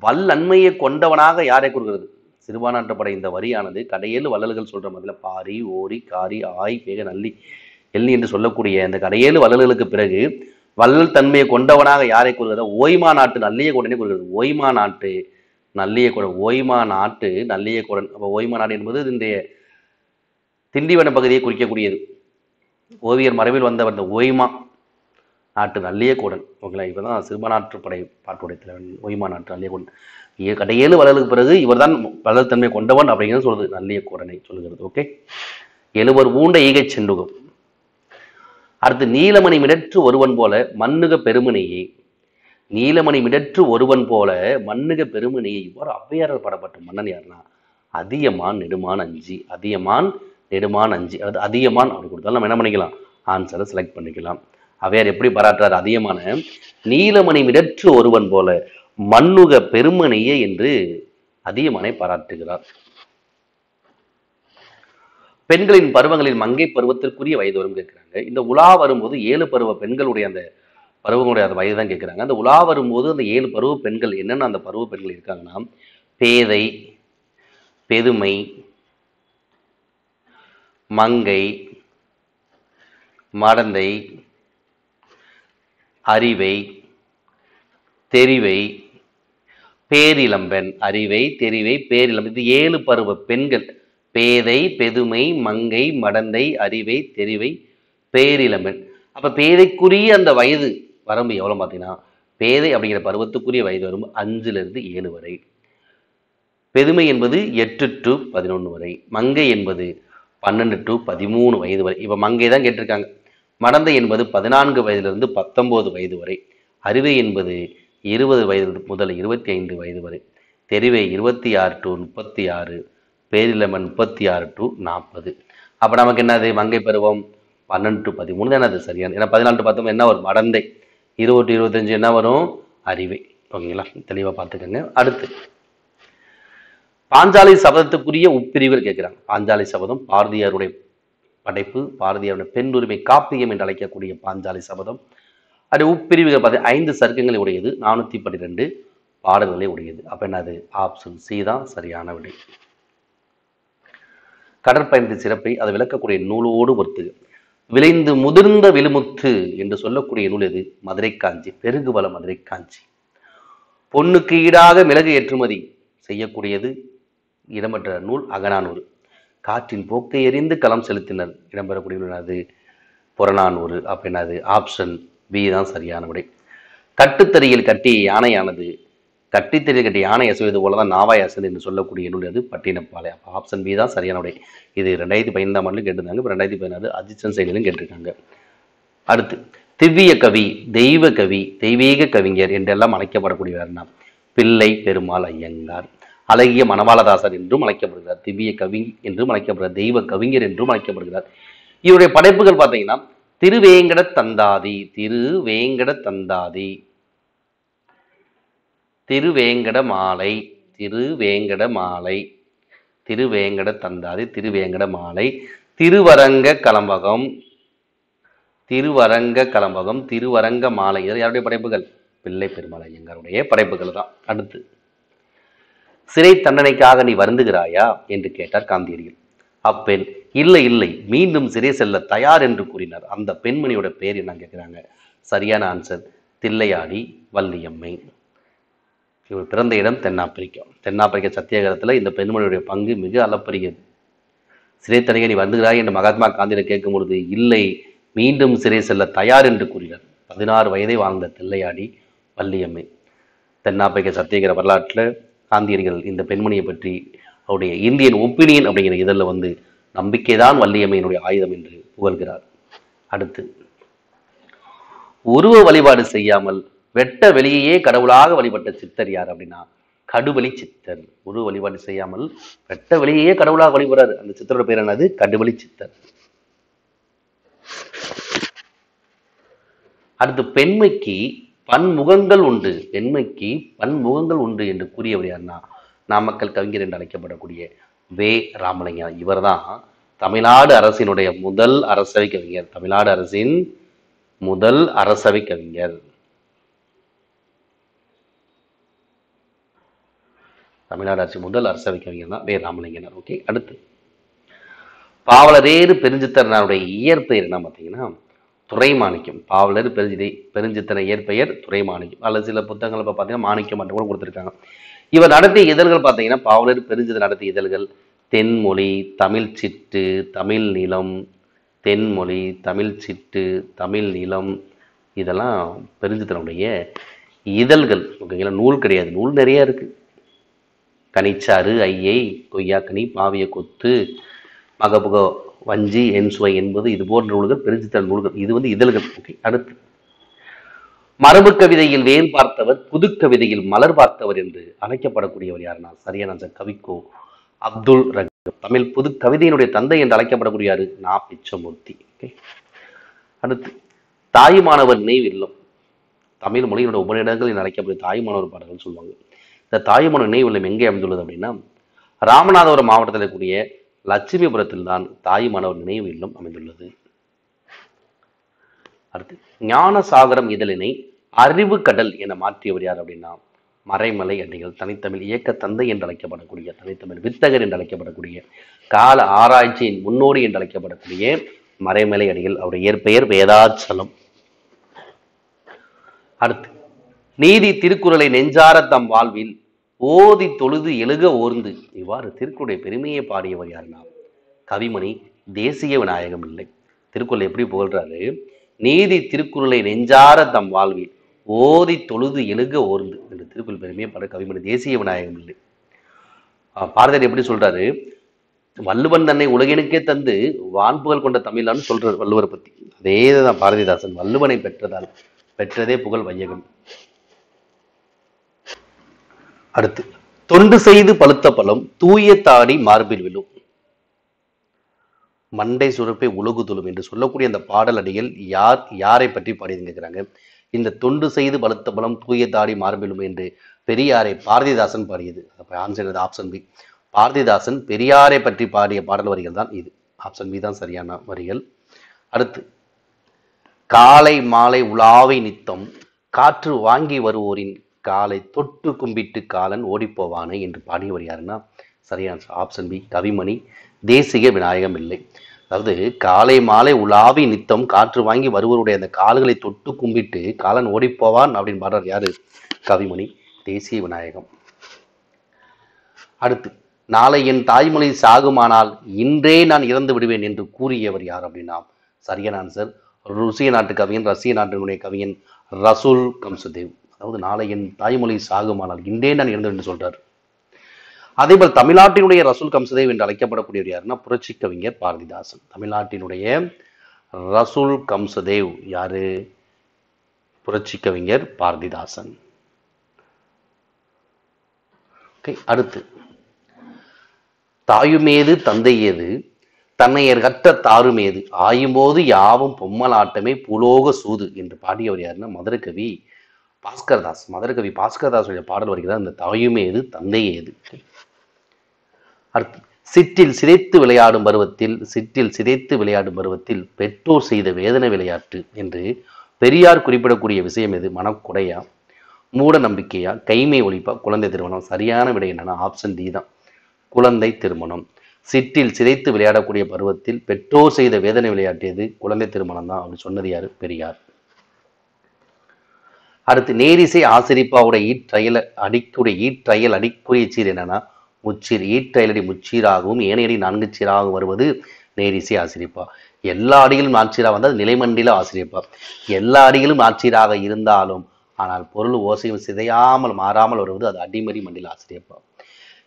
வல்லன்மையை கொண்டவனாக யாரை கூறுகிறது? சிறுபானாற்றுப்படை. இந்த வரியானது கடையேழு வள்ளல்கள் சொல்ற மாதிரில பாரி, ஓரி, காரி, ஆய், பேக, நல்லி, எள்ளி என்று சொல்லக்கூடிய இந்த கடையேழு வள்ளல்களுக்கு பிறகு வள்ளல் தன்மையை கொண்டவனாக யாரை கூறுகிறது? ஓய்மா நாட்டு நல்லிய கொடனே கூறுகிறது. ஓய்மா நாட்டு நல்லிய கொடன். ஓய்மா நாட்டு நல்லிய கொடன். அப்போ ஓய்மா நாடு என்பது இன்றைய திண்டிவன பகுதியை குறிக்கக்கூடியது. ஓவியர் மரபில் வந்தவர் இந்த ஓய்மா நாட்டு நல்லிய கோடன். ஓகேங்களா? இப்பதான் சிறுபானாற்றுப்படை பாட்டுடைய தலைவன் ஓய்மா நாட்டு நல்லிய கோடன். கடையேழு வள்ளலுக்கு பிறகு இவர் தான் வள்ளல் தன்மை கொண்டவன் அப்படிங்கிறது சொல்றது நல்லிய கோடனை சொல்லுகிறது. ஓகே. எழுவர் பூண்ட ஈகை சென்னுகம். அடுத்து நீலமணி மிடற்று ஒருவன் போல மண்ணுக பெருமணியை. நீலமணி மிடற்று ஒருவன் போல மண்ணுக பெருமணியை. இவ்வாறு ஔவையாரால் பாடப்பட்ட மன்னன் யாருன்னா அதியமான் நெடுமான் அஞ்சி. அதியமான் நெடுமான் அஞ்சி. அதாவது அதியமான் அப்படி கொடுத்தாலும் நம்ம என்ன பண்ணிக்கலாம்? ஆன்சரை செலக்ட் பண்ணிக்கலாம். ஔவையார் எப்படி பாராட்டுறார் அதியமான? நீலமணி மிடற்று ஒருவன் போல மண்ணுக பெருமணியை என்று அதியமானை பாராட்டுகிறார். பெண்களின் பருவங்களில் மங்கை பருவத்திற்குரிய வயது வரும் கேட்கிறாங்க. இந்த உலா வரும்போது 7 பருவ பெண்களுடைய அந்த பருவங்களுடைய அந்த வயது தான் கேட்கிறாங்க. அந்த உலா வரும்போது அந்த 7 பருவ பெண்கள் என்னென்ன அந்த பருவ பெண்கள் இருக்காங்கன்னா பேதை, பெதுமை, மங்கை, மடந்தை, அறிவை, தெரிவை, பேரிளம்பெண். அறிவை, தெரிவை, பேரிளம்பெண். இது 7 பருவ பெண்கள். பேதை, பெதுமை, மங்கை, மடந்தை, அறிவை, தெரிவை, பேரிளம்பெண். அப்ப பேதைக்குரிய அந்த வயது வரம்பு எவ்வளவு பார்த்தீங்கன்னா பேதை அப்படிங்கிற பருவத்துக்குரிய வயது வரம்பு 5லிருந்து 7 வரை. பெதுமை என்பது 8 to 11 வரை. மங்கை என்பது 12 to 13 வயது வரை. இப்ப மங்கை தான் கேட்டிருக்காங்க. மடந்தை என்பது 14 வயதிலிருந்து 19 வயது வரை. அறிவை என்பது 20 வயது முதல் 25 வயது வரை. தெரிவை 26 to 36. பேரிலமன் 36 to 40. அப்ப நமக்கு என்னது மங்கை பருவம் 12 to 13 தானே அது சரியான. ஏன்னா 14 to 19 என்ன வரும் மடந்தை, 20 to 25 என்ன வரும் அறிவை. ஓகேங்களா, தெளிவா பார்த்துக்கோங்க. அடுத்து பாஞ்சாலி சபதத்துக்குரிய உட்பிரிவுகள் கேட்கிறாங்க. பாஞ்சாலி சபதம் பாரதியாருடைய படைப்பு, பாரதியாருடைய பெண்ணுரிமை காப்பியம் என்று அழைக்கக்கூடிய பாஞ்சாலி சபதம். அது உட்பிரிவுகள் பார்த்து 5 சர்க்கங்களை உடையது, 412 பாடல்களை உடையது. அப்ப என்னது ஆப்ஷன் சி தான் சரியான விடை. கடற்பயணத்தின் சிறப்பை அதை விளக்கக்கூடிய நூலோடு பொறுத்து விளைந்து முதிர்ந்த விழுமுத்து என்று சொல்லக்கூடிய நூல் எது? மதுரை காஞ்சி, பெருகுவள மதுரை காஞ்சி. பொண்ணுக்கு ஈடாக மிளகு ஏற்றுமதி செய்யக்கூடியது இடம்பெற்ற நூல் அகநானூறு. காற்றின் போக்கை எறிந்து களம் செலுத்தினர் இடம்பெறக்கூடிய நூல் அது புறநானூறு. அப்ப என்னது ஆப்ஷன் பி தான் சரியான விடை. கட்டுத்தறியில் கட்டிய யானையானது கட்டித்தறியில் கட்டிய யானை அசைவது போலதான் நாவாய் அசைது என்று சொல்லக்கூடிய நூல் அது பட்டினப்பாலை. அப்போ ஆப்ஷன் பி தான் சரியான விடை. இது 2015ஆம் ஆண்டிலும் கேட்டிருந்தாங்க, இப்போ 2016 அஜித்சன் செயலிலும் கேட்டிருக்காங்க. அடுத்து திவ்ய கவி, தெய்வ கவி, தெய்வீக கவிஞர் என்றெல்லாம் அழைக்கப்படக்கூடியவர்னா பிள்ளை பெருமாள் ஐயங்கார். அழகிய மணவாளதாசர் என்றும் அழைக்கப்படுகிறார், திவ்ய கவி என்றும் அழைக்கப்படுகிறார், தெய்வ கவிஞர் என்றும் அழைக்கப்படுகிறார். இவருடைய படைப்புகள் பார்த்தீங்கன்னா திருவேங்கட தந்தாதி, திருவேங்கட தந்தாதி, திருவேங்கட மாலை, திருவேங்கட மாலை, திருவேங்கட தந்தாதி, திருவேங்கட மாலை, திருவரங்க கலம்பகம், திருவரங்க கலம்பகம், திருவரங்க மாலை. இது யாருடைய படைப்புகள்? பிள்ளை பெருமாள் ஐயங்காருடைய படைப்புகள் தான். அடுத்து சிறை தண்டனைக்காக நீ வருந்துகிறாயா என்று கேட்டார் காந்தியடிகள். அப்பெண் இல்லை இல்லை, மீண்டும் சிறை செல்ல தயார் என்று கூறினார். அந்த பெண்மணியோட பேர் என்ன கேட்கிறாங்க. சரியான ஆன்சர் தில்லையாடி வள்ளியம்மை. இவர் பிறந்த இடம் தென்னாப்பிரிக்கா. தென்னாப்பிரிக்க சத்தியாகிரகத்தில் இந்த பெண்மணியுடைய பங்கு மிக அளப்பரியது. சிறை தண்டனை நீ வருந்துகிறாய் என்று மகாத்மா காந்தியிடம் கேட்கும் பொழுது இல்லை, மீண்டும் சிறை செல்ல தயார் என்று கூறினார். 16 வயதை வாழ்ந்த தில்லையாடி வள்ளியம்மை. தென்னாப்பிரிக்க சத்தியாகிரக வரலாற்றில் காந்தியடிகள் இந்த பெண்மணியை பற்றி அவருடைய இந்தியன் ஒப்பீனியன் அப்படிங்கிற இதழில் நம்பிக்கைதான் வள்ளியம்மையினுடைய ஆயுதம் என்று புகழ்கிறார். அடுத்து உருவ வழிபாடு செய்யாமல் வெட்ட வெளியே கடவுளாக வழிபட்ட சித்தர் யார் அப்படின்னா கடுவெளி சித்தர். உருவ வழிபாடு செய்யாமல் வெட்ட வெளியே கடவுளாக வழிபடுறாரு, அந்த சித்தரோட பேர் என்னது? கடுவெளி சித்தர். அடுத்து பெண்மைக்கு பன்முகங்கள் உண்டு, பெண்மைக்கு பன்முகங்கள் உண்டு என்று கூறியவர் யாருன்னா நாமக்கல் கவிஞர் என்று அழைக்கப்படக்கூடிய வே ராமலிங்கம். இவர் தான் தமிழ்நாடு அரசினுடைய முதல் அரசவை கவிஞர். தமிழ்நாடு அரசின் முதல் அரசவை கவிஞர். தமிழ்நாடு அரசு முதல் அரசவை கவிஞர் தான் வே ராமலிங்கனார். ஓகே, அடுத்து பாவலரேறு பெருஞ்சித்தரனுடைய இயற்பெயர் என்ன பார்த்தீங்கன்னா துரைமாணிக்கம். பாவலர் பெருஞ்சித்தன இயற்பெயர் துரைமாணிக்கம். அல்லது சில புத்தகங்கள் இப்போ பார்த்தீங்கன்னா மாணிக்கம் மட்டும் கூட கொடுத்துருக்காங்க. இவர் நடத்திய இதழ்கள் பார்த்தீங்கன்னா பாவலர் பெருஞ்சித்தன் நடத்திய இதழ்கள் தென்மொழி, தமிழ் சிட்டு, தமிழ் நிலம், தென்மொழி, தமிழ் சிட்டு, தமிழ் நிலம், இதெல்லாம் பெருஞ்சித்தனுடைய இதழ்கள். ஓகேங்களா, நூல் கிடையாது, நூல் நிறைய இருக்கு. கனிச்சாறு, ஐயை, கொய்யாக்கனி, பாவிய கொத்து, மகபுக வஞ்சி, என்சுவை என்பது இது போன்ற நூல்கள் பெருஞ்சித்தன் நூல்கள். இது இதழ்கள். ஓகே, அடுத்து மரபு கவிதையில் வேல் பார்த்தவர், புது கவிதையில் மலர் பார்த்தவர் என்று அழைக்கப்படக்கூடியவர் யாருன்னா சரியான கவிக்கோ அப்துல் ரஹீம். தமிழ் புது கவிதையினுடைய தந்தை என்று அழைக்கப்படக்கூடிய யாரு? நா. பிச்சமூர்த்தி. ஓகே, அடுத்து தாயுமானவர் நினைவு இல்லம். தமிழ் மொழியினுடைய உபநிடங்கள் என்று அழைக்கப்படும் தாயுமானவர் பாடல்கள் சொல்லுவாங்க. இந்த தாயுமான நினைவு இல்லம் எங்கே அமைந்துள்ளது அப்படின்னா ராமநாதபுரம் மாவட்டத்தில் இருக்கக்கூடிய லட்சுமிபுரத்தில் தான் தாயுமானவர் நினைவு இல்லம் அமைந்துள்ளது. அடுத்து ஞானசாகரம் இதழினை அறிவு கடல் என மாற்றியவர் யார் அப்படின்னா மறைமலை அடிகள். தனித்தமிழ் இயக்க தந்தை என்று அழைக்கப்படக்கூடிய, தனித்தமிழ் வித்தகர் என்று அழைக்கப்படக்கூடிய, கால ஆராய்ச்சியின் முன்னோடி என்று அழைக்கப்படக்கூடிய மறைமலை அடிகள். அவருடைய இயற்பெயர் வேதாச்சலம். அடுத்து நீதி திருக்குறளை நெஞ்சார தம் வாழ்வில் ஓதி தொழுது எழுக ஓர்ந்து இவ்வாறு திருக்குறளுடைய பெருமையை பாடியவர் யாருன்னா கவிமணி தேசிய விநாயகம் இல்லை. திருக்குறள் எப்படி புகழ்றாரு? நீதி திருக்குறளை நெஞ்சார தம் வாழ்வில் ஓதி தொழுது எழுக ஓர்ந்து என்று திருக்குறள் பெருமையை பாட கவிமணி தேசிய விநாயகம் இல்லை. பாரதியார் எப்படி சொல்றாரு? வள்ளுவன் தன்னை உலகினுக்கே தந்து வான்புகழ் கொண்ட தமிழான்னு சொல்றாரு வள்ளுவரை பத்தி. அதேதான் பாரதிதாசன், வள்ளுவனை பெற்றதால் பெற்றதே புகழ் வையகம். அடுத்து தொண்டு செய்து பழுத்த பழம் தூய தாடி மார்பில் விழும், மண்டை சுரப்பை உலகுதுளும் என்று சொல்லக்கூடிய அந்த பாடல் அடிகள் யாரை பற்றி பாடியதுன்னு கேட்கிறாங்க. இந்த தொண்டு செய்து பழுத்த பழம் தூய தாடி மார்பிலும் என்று பெரியாரை பாரதிதாசன் பாடியது. அப்ப ஆன்சர் ஆப்ஷன் பி. பாரதிதாசன் பெரியாரை பற்றி பாடிய பாடல் வரிகள் தான் இது. ஆப்ஷன் பி தான் சரியான வரிகள். அடுத்து, காலை மாலை உலாவை நித்தம் காற்று வாங்கி வருவோரின் காலை தொட்டு கும்பிட்டு காலன் ஓடிப்போவானே என்று பாடியவர் யாருன்னா சரியான ஆப்ஷன் பி கவிமணி தேசிக விநாயகம் இல்லை. அதாவது காலை மாலை உலாவி நித்தம் காற்று வாங்கி வருவருடைய அந்த கால்களை தொட்டு கும்பிட்டு காலன் ஓடிப்போவான் அப்படின்னு பாடுறார் யாரு? கவிமணி தேசிய விநாயகம். அடுத்து, நாளை என் தாய்மொழி சாகுமானால் இன்றே நான் இறந்து விடுவேன் என்று கூறியவர் யார் அப்படின்னா சரியான ஆன்சர் ருசிய நாட்டு கவிஞன், ரஷ்ய நாட்டினுடைய கவிஞன் ரசூல் கம்சுதேவ். அதாவது நாளை என் தாய்மொழி சாகுமானால் இன்றே நான் இறந்து என்று சொல்றார். அதே போல் தமிழ்நாட்டினுடைய ரசூல் கம்சுதேவ் என்று அழைக்கப்படக்கூடியவர் யாருன்னா புரட்சி கவிஞர் பாரதிதாசன். தமிழ்நாட்டினுடைய ரசூல் கம்சுதேவ் யாரு? புரட்சி கவிஞர் பாரதிதாசன். அடுத்து, தாயுமேது தந்தையேது தன்னையர் கற்ற தாருமேது ஆயும்போது யாவும் பொம்மலாட்டமே புலோக சூது என்று பாடியவர் யாருன்னா மதுரை கவி பாஸ்கர்தாஸ். மதுரை கவி பாஸ்கர்தாஸுடைய பாடல் வருகிறது அந்த தாயுமேது தந்தையேது. அடுத்து, சிற்றில் சிதைத்து விளையாடும் பருவத்தில் பெற்றோர் செய்த வேதனை விளையாட்டு என்று பெரியார் குறிப்பிடக்கூடிய விஷயம் எது? மனக்குடையா, மூட நம்பிக்கையா, கைமை ஒழிப்பா, குழந்தை திருமணம்? சரியான விடை என்னன்னா ஆப்ஷன் டி தான், குழந்தை திருமணம். சிற்றில் சிதைத்து விளையாடக்கூடிய பருவத்தில் பெற்றோர் செய்த வேதனை விளையாட்டியது குழந்தை திருமணம் தான் அப்படி சொன்னது யாரு? பெரியார். அடுத்து, நேரிசை ஆசிரிப்பாவுடைய ஈற்றயல் அடிக்குரிய சீர் என்னன்னா முச்சீர். ஈற்றயலடி முச்சீராகவும் ஏனையடி 4 சீராகவும் வருவது நேரிசை ஆசிரிப்பா. எல்லா அடிகளும் நாச்சீராக வந்தால் நிலைமண்டில ஆசிரியப்பா. எல்லா அடிகளும் நாச்சீராக இருந்தாலும் ஆனால் பொருள் ஓசையும் சிதையாமல் மாறாமல் வருவது அது அடிமறி மண்டில ஆசிரியப்பா.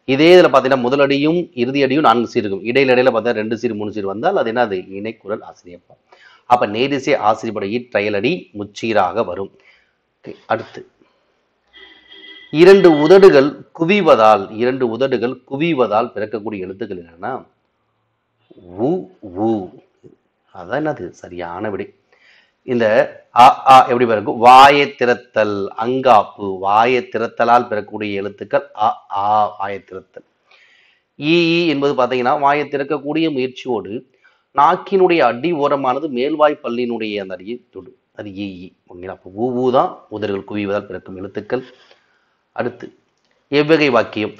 இதே இதில் பார்த்தீங்கன்னா முதலடியும் இறுதி அடியும் 4 சீர் இருக்கும். இடையில பார்த்தா 2 சீர் 3 சீர் வந்தால் அது என்னது? இணைக்குரல் ஆசிரியப்பா. அப்ப நேரிசை ஆசிரியப்பட ஈற்றயலடி முச்சீராக வரும். அடுத்து, இரண்டு உதடுகள் குவிவதால் பிறக்கக்கூடிய எழுத்துக்கள் என்னன்னா உ உ. அதான் என்னது? சரியான விடை. இந்த எப்படி பிறக்கும்? வாயை திறத்தல், அங்காப்பு, வாயை திறத்தலால் பெறக்கூடிய எழுத்துக்கள் அ ஆ வாயை திறத்தல். ஈ என்பது பார்த்தீங்கன்னா வாயை திறக்கக்கூடிய முயற்சியோடு நாக்கினுடைய அடி ஓரமானது மேல்வாய் பல்லினுடைய அந்த அடியை தொடு, அது ஈ. ஓகேங்களா? அப்போ ஊ தான் உதடுகள் குவிவதால் பிறக்கும் எழுத்துக்கள். அடுத்து, எவ்வகை வாக்கியம்?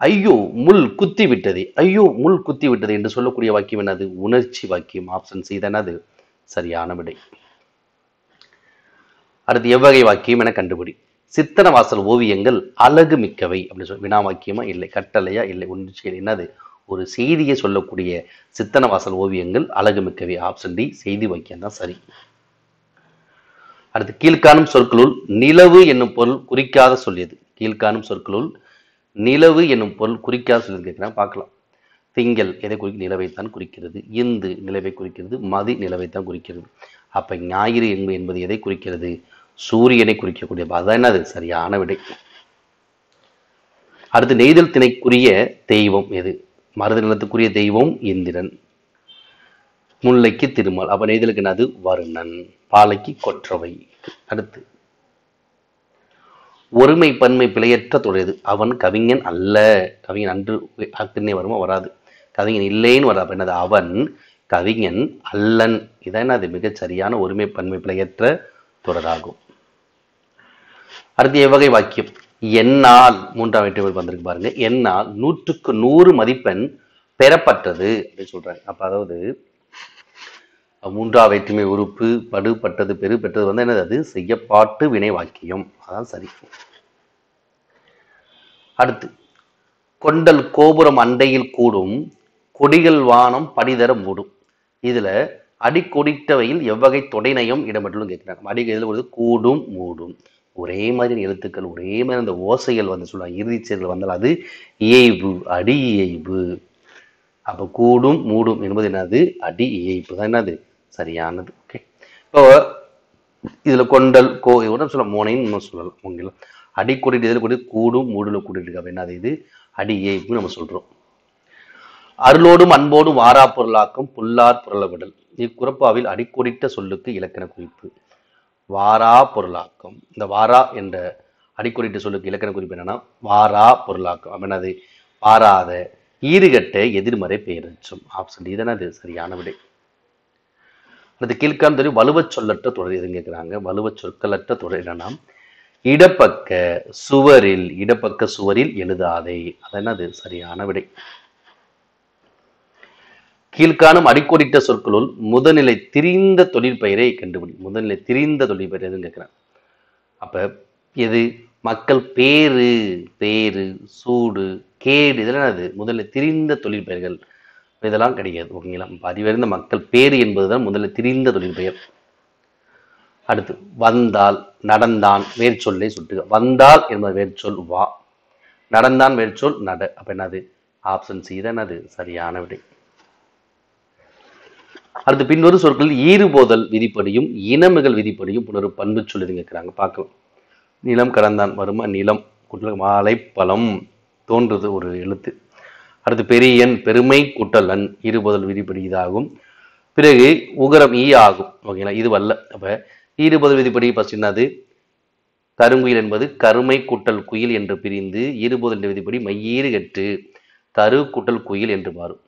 ஐயோ முள் குத்தி விட்டதே, ஐயோ முள் குத்தி விட்டது என்று சொல்லக்கூடிய வாக்கியம் என்னது? உணர்ச்சி வாக்கியம். ஆப்ஷன் சி தான் அது சரியான விடை. அடுத்து, எவ்வகை வாக்கியம் என கண்டுபிடி. சித்தன வாசல் ஓவியங்கள் அழகு மிக்கவை அப்படின்னு சொல்லி வினா வாக்கியமா? இல்லை. கட்டளையா? இல்லை. உணர்ச்சி என்னது? ஒரு செய்தியை சொல்லக்கூடிய சித்தன வாசல் ஓவியங்கள் அழகு மிக்கவை. ஆப்ஷன் டி செய்தி வாக்கியம் தான் சரி. அடுத்து, கீழ்காணும் சொற்களுள் நிலவு என்னும் பொருள் குறிக்காத சொல்லியது. கீழ்காணும் சொற்களுள் நிலவு என்னும் பொருள் குறிக்காத சொல்லியது கேட்கிறேன், பார்க்கலாம். திங்கள் எதை குறிக்கும்? நிலவைத்தான் குறிக்கிறது. இந்து நிலவை குறிக்கிறது. மதி நிலவைத்தான் குறிக்கிறது. அப்ப ஞாயிறு என்பது எதை குறிக்கிறது? சூரியனை குறிக்கக்கூடிய. அதான் என்னது? சரியான விடை. அடுத்து, நெய்தல் திணைக்குரிய தெய்வம் எது? மருத நிலத்துக்குரிய தெய்வம் இந்திரன். முல்லைக்கு திருமால். அப்ப நெய்தலுக்கு என்னது? வருணன். பாலைக்கு கொற்றவை. அடுத்து, ஒருமை பன்மை பிழையற்ற தொடர். அவன் கவிஞன் அல்ல. கவிஞன் அன்று அக்குன்னே வருமா? வராது. கவிஞன் இல்லைன்னு வர. என்னது? அவன் கவிஞன் அல்லன். இதான் அது மிகச் சரியான ஒருமை பன்மை பிழையற்ற தொடராகும். அடுத்து, எவ்வகை வாக்கியம்? என்னால் 3ஆம் வேற்றுமை வந்திருக்கு பாருங்க. என்னால் 100க்கு 100 மதிப்பெண் பெறப்பட்டது அப்படின்னு சொல்றாங்க. அப்ப அதாவது 3ஆம் வேற்றுமை உறுப்பு படு பட்டது பெரு பெற்றது வந்து என்னது? அது செய்யப்பாட்டு வினை வாக்கியம். அதான் சரி. அடுத்து, கொண்டல் கோபுரம் அண்டையில் கூடும் கொடிகள் வானம் படிதர மூடும். இதுல அடிக்கொடித்தவையில் எவ்வகை தொடைநயம் இடம்பெற்றுள்ளது கேட்கிறாங்க. அடி இதில் ஒரு கூடும் மூடும் ஒரே மாதிரி எழுத்துக்கள், ஒரே மாதிரி அந்த ஓசைகள் வந்து சொல்லுவாங்க. இறுதி செயல்கள் வந்தால் அது இயைபு, அடி இயைபு. அப்ப கூடும் மூடும் என்பது என்னது? அடி இயைபு தான் என்னது? சரியானது. ஓகே. இப்போ இதுல கொண்டல் கோ ஒரு சொல்ல மோனைன்னு இன்னும் சொல்லலாம். ஓகேங்களா? அடிக்கோடிட்டு இதில் கூடி கூடும் மூடுல கூட்டிட்டு அப்படின்னா அது இது அடியே நம்ம சொல்றோம். அருளோடும் அன்போடும் வாரா பொருளாக்கும் புல்லார் புரள விடல். இக்குறப்பாவில் அடிக்கோடிட்ட சொல்லுக்கு இலக்கண குறிப்பு. வாரா பொருளாக்கம். இந்த வாரா என்ற அடிக்கோடிட்ட சொல்லுக்கு இலக்கண குறிப்பு என்னன்னா வாரா பொருளாக்கம் அப்படின்னா அது வாராத ஈறுகட்ட எதிர்மறை பெயரச்சம். ஆப்ஷன் இதனா அது சரியான விடை. அது கீழ்காண் தெரியும் வலுவச் சொல்லற்ற தொடர் எதுன்னு கேட்கிறாங்க. வலுவச் சொற்களற்ற தொடர் என்னன்னா இடப்பக்க சுவரில் எழுதாதே. அதென்ன அது சரியான விடை. கீழ்காணும் அடிக்கோடிட்ட சொற்களுள் முதல்நிலை திரிந்த தொழிற்பெயரை கண்டுபிடி. முதல்நிலை திரிந்த தொழிற்பெயர் எதுன்னு கேட்கிறேன். அப்ப எது மக்கள் பேரு பேரு சூடு கேடு இதெல்லாம் அது முதல்ல திரிந்த தொழிற்பெயர்கள் இதெல்லாம் கிடையாது. ஓகேங்களா? அறிவறிந்த மக்கள் பேரு என்பதுதான் முதல்ல திரிந்த தொழிற்பெயர். அடுத்து வந்தால் நடந்தான் வேர்ச்சொல்லை சுட்டுக. வந்தால் என்பது வேர்ச்சொல் வா, நடந்தான் வேர்ச்சொல் நட. அப்ப என்னது ஆப்ஷன் சி தான் அது சரியான விடை. அடுத்து பின்வரும் சொற்கள் ஈறுபோதல் விதிப்படியும் இனமுகள் விதிப்படியும் புனரு பண்பு சொல்லி கேட்கிறாங்க. பார்க்கலாம். நிலம் கடந்தான் வருமா நிலம் மாலை பழம் தோன்றுது ஒரு எழுத்து. அடுத்து பெரியன் பெருமை கூட்டல் அன் ஈறுபோதல் விதிப்படி இதாகும். பிறகு உகரம் ஈ ஆகும். ஓகேங்களா? இது வல்ல. அப்ப ஈறுபோதல் விதிப்படி ஃபர்ஸ்ட் என்னது கருங்குயில் என்பது கருமை கூட்டல் குயில் என்று பிரிந்து ஈறுபோதல் விதிப்படி மையீறு கற்று கரு கூட்டல் குயில் என்று மாறும்.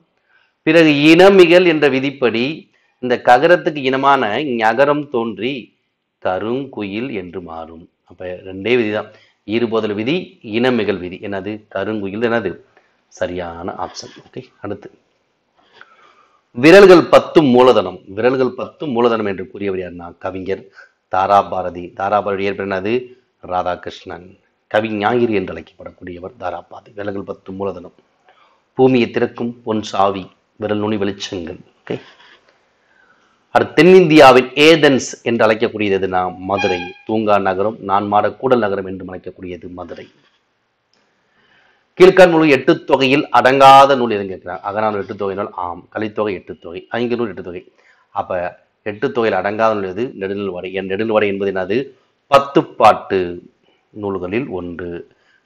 பிறகு இனமிகள் என்ற விதிப்படி இந்த ககரத்துக்கு இனமான ஞகரம் தோன்றி கருங்குயில் என்று மாறும். அப்ப ரெண்டே விதிதான், ஈறுபோதல் விதி இனமிகள் விதி. என்னது கருங்குயில் என்னது சரியான ஆப்ஷன். ஓகே. அடுத்து விரல்கள் 10 மூலதனம். விரல்கள் 10 மூலதனம் என்று கூறியவர் யாருன்னா கவிஞர் தாராபாரதி. தாராபாரதி ஏற்ப என்னது ராதாகிருஷ்ணன். கவி ஞாயிறு என்று அழைக்கப்படக்கூடியவர் தாராபாரதி. விரல்கள் 10 மூலதனம். பூமியை திறக்கும் பொன் சாவி விரல் நுனி வெளிச்சங்கள். ஓகே. அடுத்து தென்னிந்தியாவின் ஏதென்ஸ் என்று அழைக்கக்கூடியது எதுனா மதுரை. தூங்கா நகரம் நான்மாட கூடல் நகரம் என்று அழைக்கக்கூடியது மதுரை. கீழ்காண் நூல் 8 தொகையில் அடங்காத நூல் எதுன்னு கேட்கிறாங்க. அகநானூறு 8 தொகையினால் ஆம். கலித்தொகை 8 தொகை. ஐங்கநூல் 8 தொகை. அப்ப 8 தொகையில் அடங்காத நூல் எது நெடுநல்வாடை. என் நெடுநல்வாடை என்பது என்னது 10 பாட்டு நூல்களில் ஒன்று.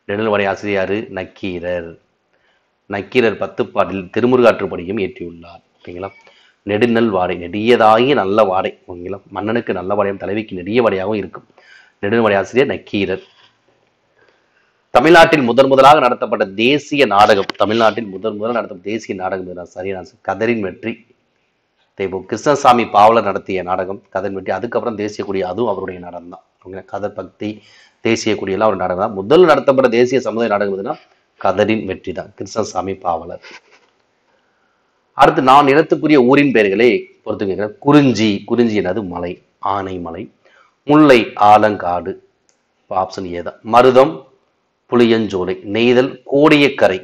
நெடுநல்வாடை ஆசிரியர் நக்கீரர். நக்கீரர் 10 பாட்டில் திருமுருகாற்றுப்படியும் ஏற்றியுள்ளார். ஓகேங்களா? நெடுநல் வாடை நெடியதாகிய நல்ல வாடை. ஓகேங்களா? மன்னனுக்கு நல்ல வாடையும் தலைவிக்கு நெடிய வாடையாகவும் இருக்கும். நெடுநல்வாடை ஆசிரியர் நக்கீரர். தமிழ்நாட்டில் முதலாக நடத்தப்பட்ட தேசிய நாடகம். தமிழ்நாட்டில் முதலாக நடத்தப்பட்ட தேசிய நாடகம் சரியான கதரின் வெற்றி. கிருஷ்ணசாமி பாவலர் நடத்திய நாடகம் கதரின் வெற்றி. அதுக்கப்புறம் தேசிய கொடி அதுவும் அவருடைய நாடகம் தான். கதர் பக்தி தேசிய கொடியெல்லாம் ஒரு நாடகம் தான். முதல் நடத்தப்பட்ட தேசிய சமுதாய நாடகம் எதுனா கதரின் வெற்றி தான். கிருஷ்ணசாமி பாவலர். அடுத்து நான் நிலத்துக்குரிய ஊரின் பெயர்களை பொறுத்து கேட்கிறேன். குறிஞ்சி. குறிஞ்சி என்னது மலை. ஆனைமலை. முல்லை ஆலங்காடு. ஆப்ஷன் ஏ தான். மருதம் புளியஞ்சோலை. நெய்தல் கோடியக்கரை.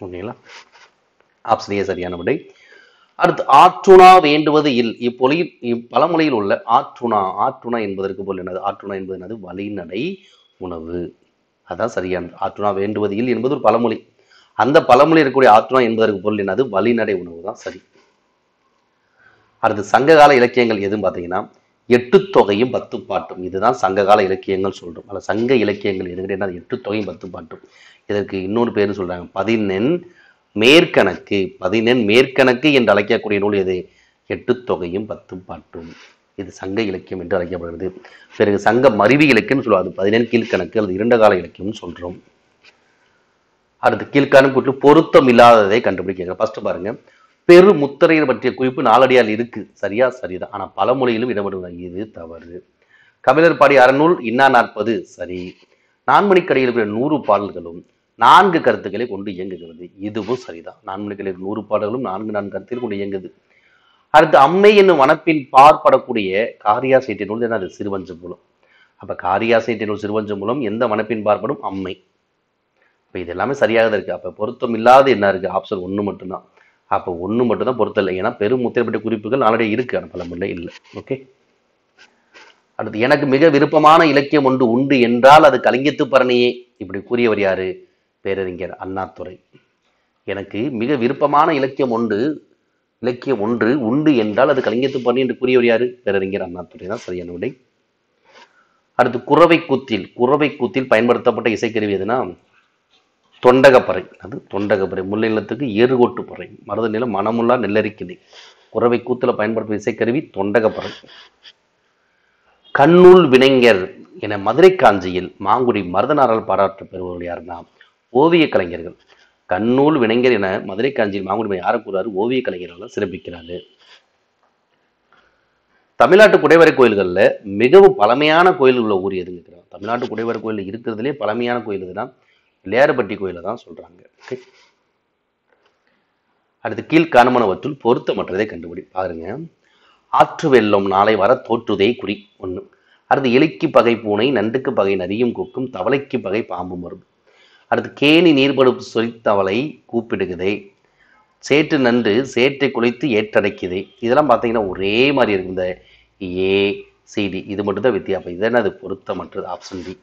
ஓகேங்களா? ஆப்ஷன் ஏ சரியான விடை. அடுத்து ஆற்றுணா வேண்டுவது இல். இப்பழமொழியில் உள்ள ஆற்றுணா. ஆற்றுணா என்பதற்கு போல் என்னது ஆற்றுணா என்பது என்னது வழிநடை உணவு. அதான் சரியான. ஆற்றுணா வேண்டுவது இல் என்பது ஒரு பழமொழி. அந்த பழமொழி இருக்கக்கூடிய ஆற்றுணா என்பதற்கு பொருள் என்னது வழிநடை உணவு தான் சரி. அடுத்து சங்ககால இலக்கியங்கள் எதுன்னு பார்த்தீங்கன்னா 8 தொகையும் 10 பாட்டும். இதுதான் சங்ககால இலக்கியங்கள் சொல்றோம். அல்ல சங்க இலக்கியங்கள் எது கிடையாது 8 தொகையும் 10 பாட்டும். இதற்கு இன்னொரு பேரு சொல்றாங்க 11 மேற்கணக்கு. 11 மேற்கணக்கு என்று அழைக்கக்கூடிய நூல் எது 8 தொகையும் 10 பாட்டும். இது சங்க இலக்கியம் என்று அழைக்கப்படுகிறது. பிறகு சங்க மருவி இலக்கியம் சொல்லுவாங்க. 11 கீழ்கணக்கு அல்லது 2 கால இலக்கியம் சொல்றோம். அடுத்து கீழ்காணும் கூற்று பொருத்தம் இல்லாததை கண்டுபிடிக்க. ஃபர்ஸ்ட் பாருங்க, பெரு முத்திரையை பற்றிய குறிப்பு நாலடியால் இருக்கு. சரியா? சரிதான். ஆனா பழமொழியிலும் இடம்பெறும். இது தவறு. கபிலர் பாடிய அறநூல் இன்னா 40 சரி. நான்மணிக்கடியில் இருக்கிற 100 பாடல்களும் 4 கருத்துக்களை கொண்டு இயங்குகிறது. இதுவும் சரிதான். நான்மணிக்கடியில் 100 பாடல்களும் 4 கருத்தில் கொண்டு இயங்குது. அடுத்து அம்மை என்னும் வனப்பின் பார்ப்படக்கூடிய காரியா சீட்டிய நூல் என்ன? அது சிறுவஞ்ச மூலம். அப்ப காரியா சீட்டிய நூல் சிறுவஞ்ச மூலம் எந்த வனப்பின் பார்ப்படும்? அம்மை. இது எல்லாமே சரியாக இருக்கு. அப்ப பொருத்தம் இல்லாத என்ன இருக்கு? ஆப்ஷன் 1 மட்டும்தான். அப்ப 1 மட்டும்தான் பொருத்தம் இல்லை. ஏன்னா பெரும் முத்திரைப்பட்ட குறிப்புகள் நாளே இருக்கு. ஆனா பலமுறை இல்லை. ஓகே. அடுத்து எனக்கு மிக விருப்பமான இலக்கியம் ஒன்று உண்டு என்றால் அது கலிங்கத்து பரணியே. இப்படி கூறியவர் யாரு? பேரறிஞர் அண்ணாதுரை. எனக்கு மிக விருப்பமான இலக்கியம் ஒன்று உண்டு என்றால் அது கலிங்கத்து பரணி என்று கூறியவர் யாரு? பேரறிஞர் அண்ணாதுரை தான் சரியான விடை. அடுத்து குறவை கூத்தில் பயன்படுத்தப்பட்ட இசைக்கருவி எதுனா தொண்டகப்பறை. அது தொண்டகப்பறை. முல்லை நிலத்துக்கு ஏறுகோட்டு பறை. மருத நிலம் மனமுல்லா நெல்லரிக்கிளை. குறவை கூத்துல பயன்படுத்தும் இசைக்கருவி தொண்டகப்பறை. கண்ணூல் வினைஞர் என மதுரை காஞ்சியில் மாங்குடி மருதனாரால் பாராட்ட பெறுபவர்கள் யாருன்னா ஓவிய கலைஞர்கள். கண்ணூல் வினைஞர் என மதுரை காஞ்சியில் மாங்குடி யாரை கூறாரு? ஓவிய கலைஞர்கள் சிறப்பிக்கிறாரு. தமிழ்நாட்டு குடைவரை கோயில்கள்ல மிகவும் பழமையான கோயில் உள்ள ஊர் எதுன்னு இருக்கிறாங்க. தமிழ்நாட்டு குடைவரை கோயில் இருக்கிறதுலே பழமையான கோயில் எதுனா பிள்ளையார்பட்டி கோயில தான் சொல்றாங்க. அடுத்து கீழ்காணுமனவற்றுள் பொருத்தமற்றதை கண்டுபிடி. பாருங்க. ஆற்று வெள்ளம் நாளை வர தோற்றுதே குறி ஒண்ணு. அடுத்து எலிக்கு பகை பூனை, நண்டுக்கு பகை நரியும் கொக்கும், தவளைக்கு பகை பாம்பு மரும். அடுத்து கேணி நீர்படுப்பு சொலித்தவளை கூப்பிடுகுதே, சேற்று நன்று சேற்றை குலைத்து ஏற்றடைக்குதே. இதெல்லாம் பார்த்தீங்கன்னா ஒரே மாதிரி இருக்கு. இந்த ஏ சிடி இது மட்டும் தான் வித்தியாசம். இதென்ன அது பொருத்தமற்றது. Option D.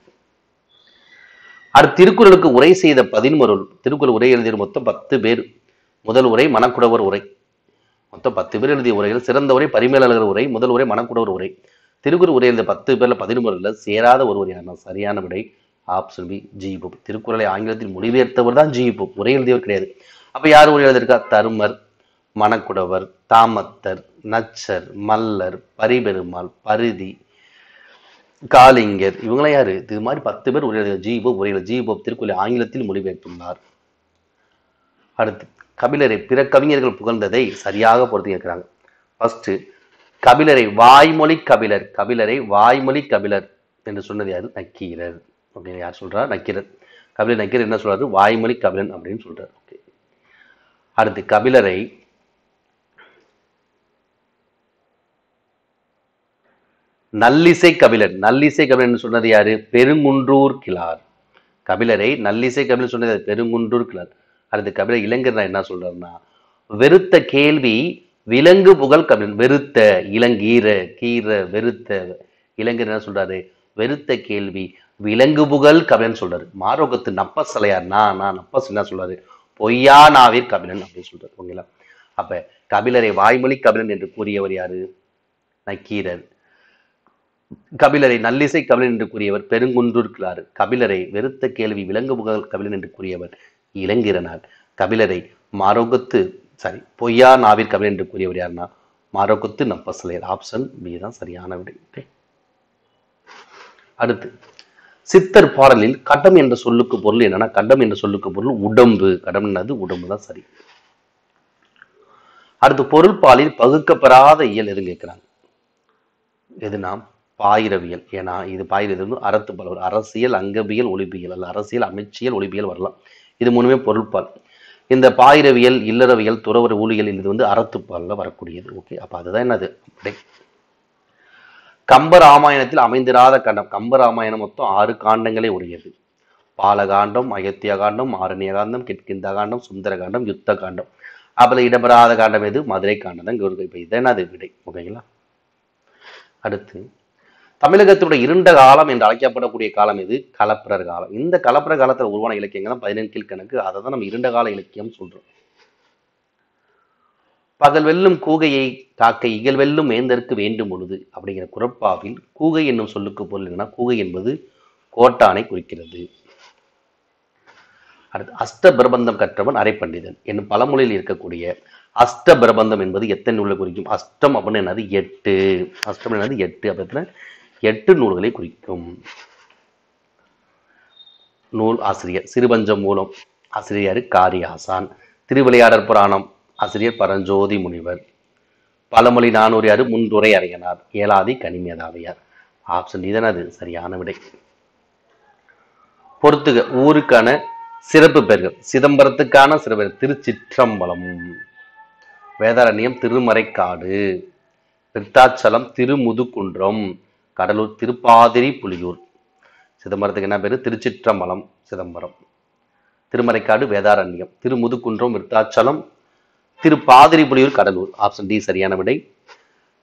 அடுத்து திருக்குறளுக்கு உரை செய்த 11. திருக்குறள் உரை எழுதிய மொத்தம் 10 பேர். முதல் உரை மணக்குடவர் உரை. மொத்தம் 10 பேர் எழுதிய உரைகள். சிறந்த உரை பரிமேலழகர் உரை. முதல் உரை மணக்குடவர் உரை. திருக்குறள் உரை எழுதிய 10 பேர்ல 11 சேராத ஒருவர் யாருன்னா சரியான விடை ஆப்ஷன் பி ஜி போப். திருக்குறளை ஆங்கிலத்தில் மொழிபெயர்த்தவர் தான் ஜி போப். உரை எழுதியவர் கிடையாது. அப்ப யார் உரை எழுதியிருக்கா? தருமர், மணக்குடவர், தாமத்தர், நச்சர், மல்லர், பரிபெருமாள், பரிதி, காலிங்கர், இவங்களாம் யாரு? இது மாதிரி 10 பேர் உரை எழுதிய ஜி போப் உரை எழுதிய ஜி போப் திருக்குறளை ஆங்கிலத்தில் மொழிபெயர்த்துள்ளார். அடுத்து கபிலரை பிற கவிஞர்கள் புகழ்ந்ததை சரியாக பொறுத்து கேட்கிறாங்க. ஃபர்ஸ்ட் கபிலரை வாய்மொழி கபிலர். கபிலரை வாய்மொழி கபிலர் என்று சொன்னது யாரு? நக்கீரர். அப்படின்னு யார் சொல்றார்? நக்கீரர். கபிலர் நக்கீரர் என்ன சொல்றாரு? வாய்மொழி கபிலன் அப்படின்னு சொல்றாரு. ஓகே. அடுத்து கபிலரை நல்லிசை கபிலர். நல்லிசை கபிலர் சொன்னது யாரு? பெருங்குன்றூர் கிழார். கபிலரை நல்லிசை கபிலர் சொன்னது பெருங்குன்றூர் கிழார். அடுத்து கபிலர் இளைஞர் என்ன சொல்றாருன்னா வெறுத்த கேள்வி விலங்கு புகழ் கபிலன். வெறுத்த இளங்கீர கீர வெறுத்த இளைஞர் என்ன சொல்றாரு? வெறுத்த கேள்வி விலங்கு புகழ் கபிலன் சொல்றாரு. மாரோகத்து நப்பஸ் அலையார் நான் நப்பஸ் என்ன சொல்றாரு? பொய்யா நாவிற் கபிலன் அப்படின்னு சொல்றாரு. ஓகேங்களா? அப்ப கபிலரை வாய்மொழி கபிலன் என்று கூறியவர் யாரு? நக்கீரர். கபிலரை நல்லிசை கபிலன் என்று கூறியவர் பெருங்குன்றூர் கிழார். கபிலரை வெறுத்த கேள்வி விலங்கு புகழ் கபிலன் என்று கூறியவர் இளங்கிரனார். கபிலரை மாரோகத்து பொய்யா நாவிற் கபிலன் என்று கூறியவர் யாருன்னா மாரோகத்து நப்பசலையர். ஆப்ஷன் பி தான் சரியான விடை. அடுத்து சித்தர் பாடலில் கடம் என்ற சொல்லுக்கு பொருள் என்னன்னா கடம் என்ற சொல்லுக்கு பொருள் உடம்பு. கடம் என்னது? உடம்பு தான் சரி. அடுத்து பொருள் பாலில் பகுக்கப்பெறாத இயல் எதுன்னு கேட்கிறாங்க. எதுனா பாயிரவியல். ஏன்னா இது பாயிரது அறத்து பலவர். அரசியல் அங்கவியல் ஒளிபியல் அல்ல அரசியல் அமைச்சியல் ஒளிபியல் வரலாம். இது மூணுமே பொருள்பால். இந்த பாயிரவியல் இல்லறவியல் துறவர ஊழியல் இது அறத்துப்பால்ல வரக்கூடியது. ஓகே. அப்ப அதுதான் என்னது? கம்பராமாயணத்தில் அமைந்திராத காண்டம். கம்பராமாயணம் மொத்தம் 6 காண்டங்களே உடையது. பாலகாண்டம், அயோத்தியா காண்டம், ஆரண்ய காண்டம், கிட்கிந்தா காண்டம், சுந்தர காண்டம், யுத்த காண்டம். அப்பல இடம்பெறாத காண்டம் எது? மதுரை காண்டம் தான். இப்ப இதுதான் அது விடை. ஓகேங்களா? அடுத்து தமிழகத்துடைய இருண்ட காலம் என்று அழைக்கப்படக்கூடிய காலம் எது? கலப்பிரர் காலம். இந்த கலப்பிரர் காலத்தில் உருவான இலக்கியங்கள் 15 கீழ்கணக்கு. அதை தான் நம்ம இருண்ட கால இலக்கியம் சொல்றோம். பகல் வெல்லும் கூகையை காக்கை இகழ் வெல்லும் வேந்தற்கு வேண்டும் பொழுது அப்படிங்கிற குறட்பாவில் கூகை என்னும் சொல்லுக்கு பொருள் என்னன்னா கூகை என்பது கோட்டானை குறிக்கிறது. அடுத்து அஷ்ட பிரபந்தம் கற்றவன் அரை பண்டிதன் என்னும் பழமொழியில் இருக்கக்கூடிய அஷ்ட பிரபந்தம் என்பது எத்தனை நூல்களை குறிக்கும்? அஷ்டம் அப்படின்னு என்னது? 8. அஷ்டம் என்னது? 8. அப்ப 8 நூல்களை குறிக்கும். நூல் ஆசிரியர் சிறுபஞ்சம் மூலம் ஆசிரியர் காரியாசான். திருவிளையாடற் புராணம் ஆசிரியர் பரஞ்சோதி முனிவர். பழமொழி 400 முன்றுரை அறையனார். ஏலாதி கனிமேதாவையார். ஆப்ஷன் இதன் அது சரியான விடை. பொறுத்துக ஊருக்கான சிறப்பு பெயர்கள். சிதம்பரத்துக்கான சிறப்பு திருச்சிற்றம்பலம், வேதாரண்யம் திருமறைக்காடு, விருத்தாச்சலம் திருமுதுகுன்றம், கடலூர் திருப்பாதிரி புலியூர். சிதம்பரத்துக்கு என்ன பேரு? திருச்சிற்றம்பலம் சிதம்பரம், திருமறைக்காடு வேதாரண்யம், திருமுதுகுன்றம் விருத்தாச்சலம், திருப்பாதிரி புலியூர் கடலூர். ஆப்ஷன் டி சரியான விடை.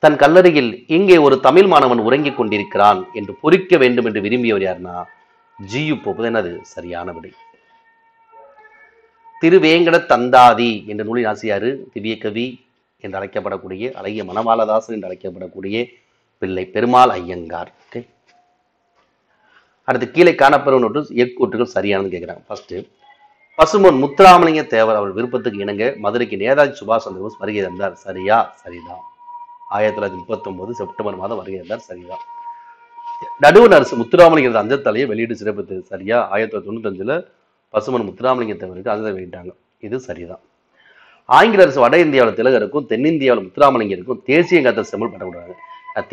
தன் கல்லறையில் இங்கே ஒரு தமிழ் மாணவன் உறங்கிக் கொண்டிருக்கிறான் என்று பொறிக்க வேண்டும் என்று விரும்பியவர் யாருன்னா ஜியு போப். என்னது சரியான விடை. திருவேங்கட தந்தாதி என்ற நூலின் ஆசிரியர் திவ்ய கவி என்று அழைக்கப்படக்கூடிய அழகிய மணவாளதாசன் என்று அழைக்கப்படக்கூடிய பிள்ளை பெருமாள் ஐயங்கார். அடுத்து கீழே காணப்பெறும் எக்கூற்றுகள் சரியானது கேட்கிறாங்க. ஃபர்ஸ்ட், பசும்பொன் முத்துராமலிங்க தேவர் அவர் விருப்பத்துக்கு இணங்க மதுரைக்கு நேதாஜி சுபாஷ் சந்திர போஸ் வருகை தந்தார். சரியா? சரிதான். 1939 செப்டம்பர் மாதம் வருகை தந்தார். சரிதான். நடுவண் அரசு முத்துராமலிங்க அஞ்சத்தலையை வெளியிட்டு சிறப்பித்தது. சரியா? 1995 பசுமன் முத்துராமலிங்க தேவருக்கு அஞ்சல் வெளியிட்டாங்க. இது சரிதான். ஆங்கில அரசு வட இந்தியாவில் திலகருக்கும் தென்னிந்தியாவில் முத்துராமலிங்கருக்கும் தேசிய காத்த செம்மல் பட்டம் கொடுக்குறாங்க.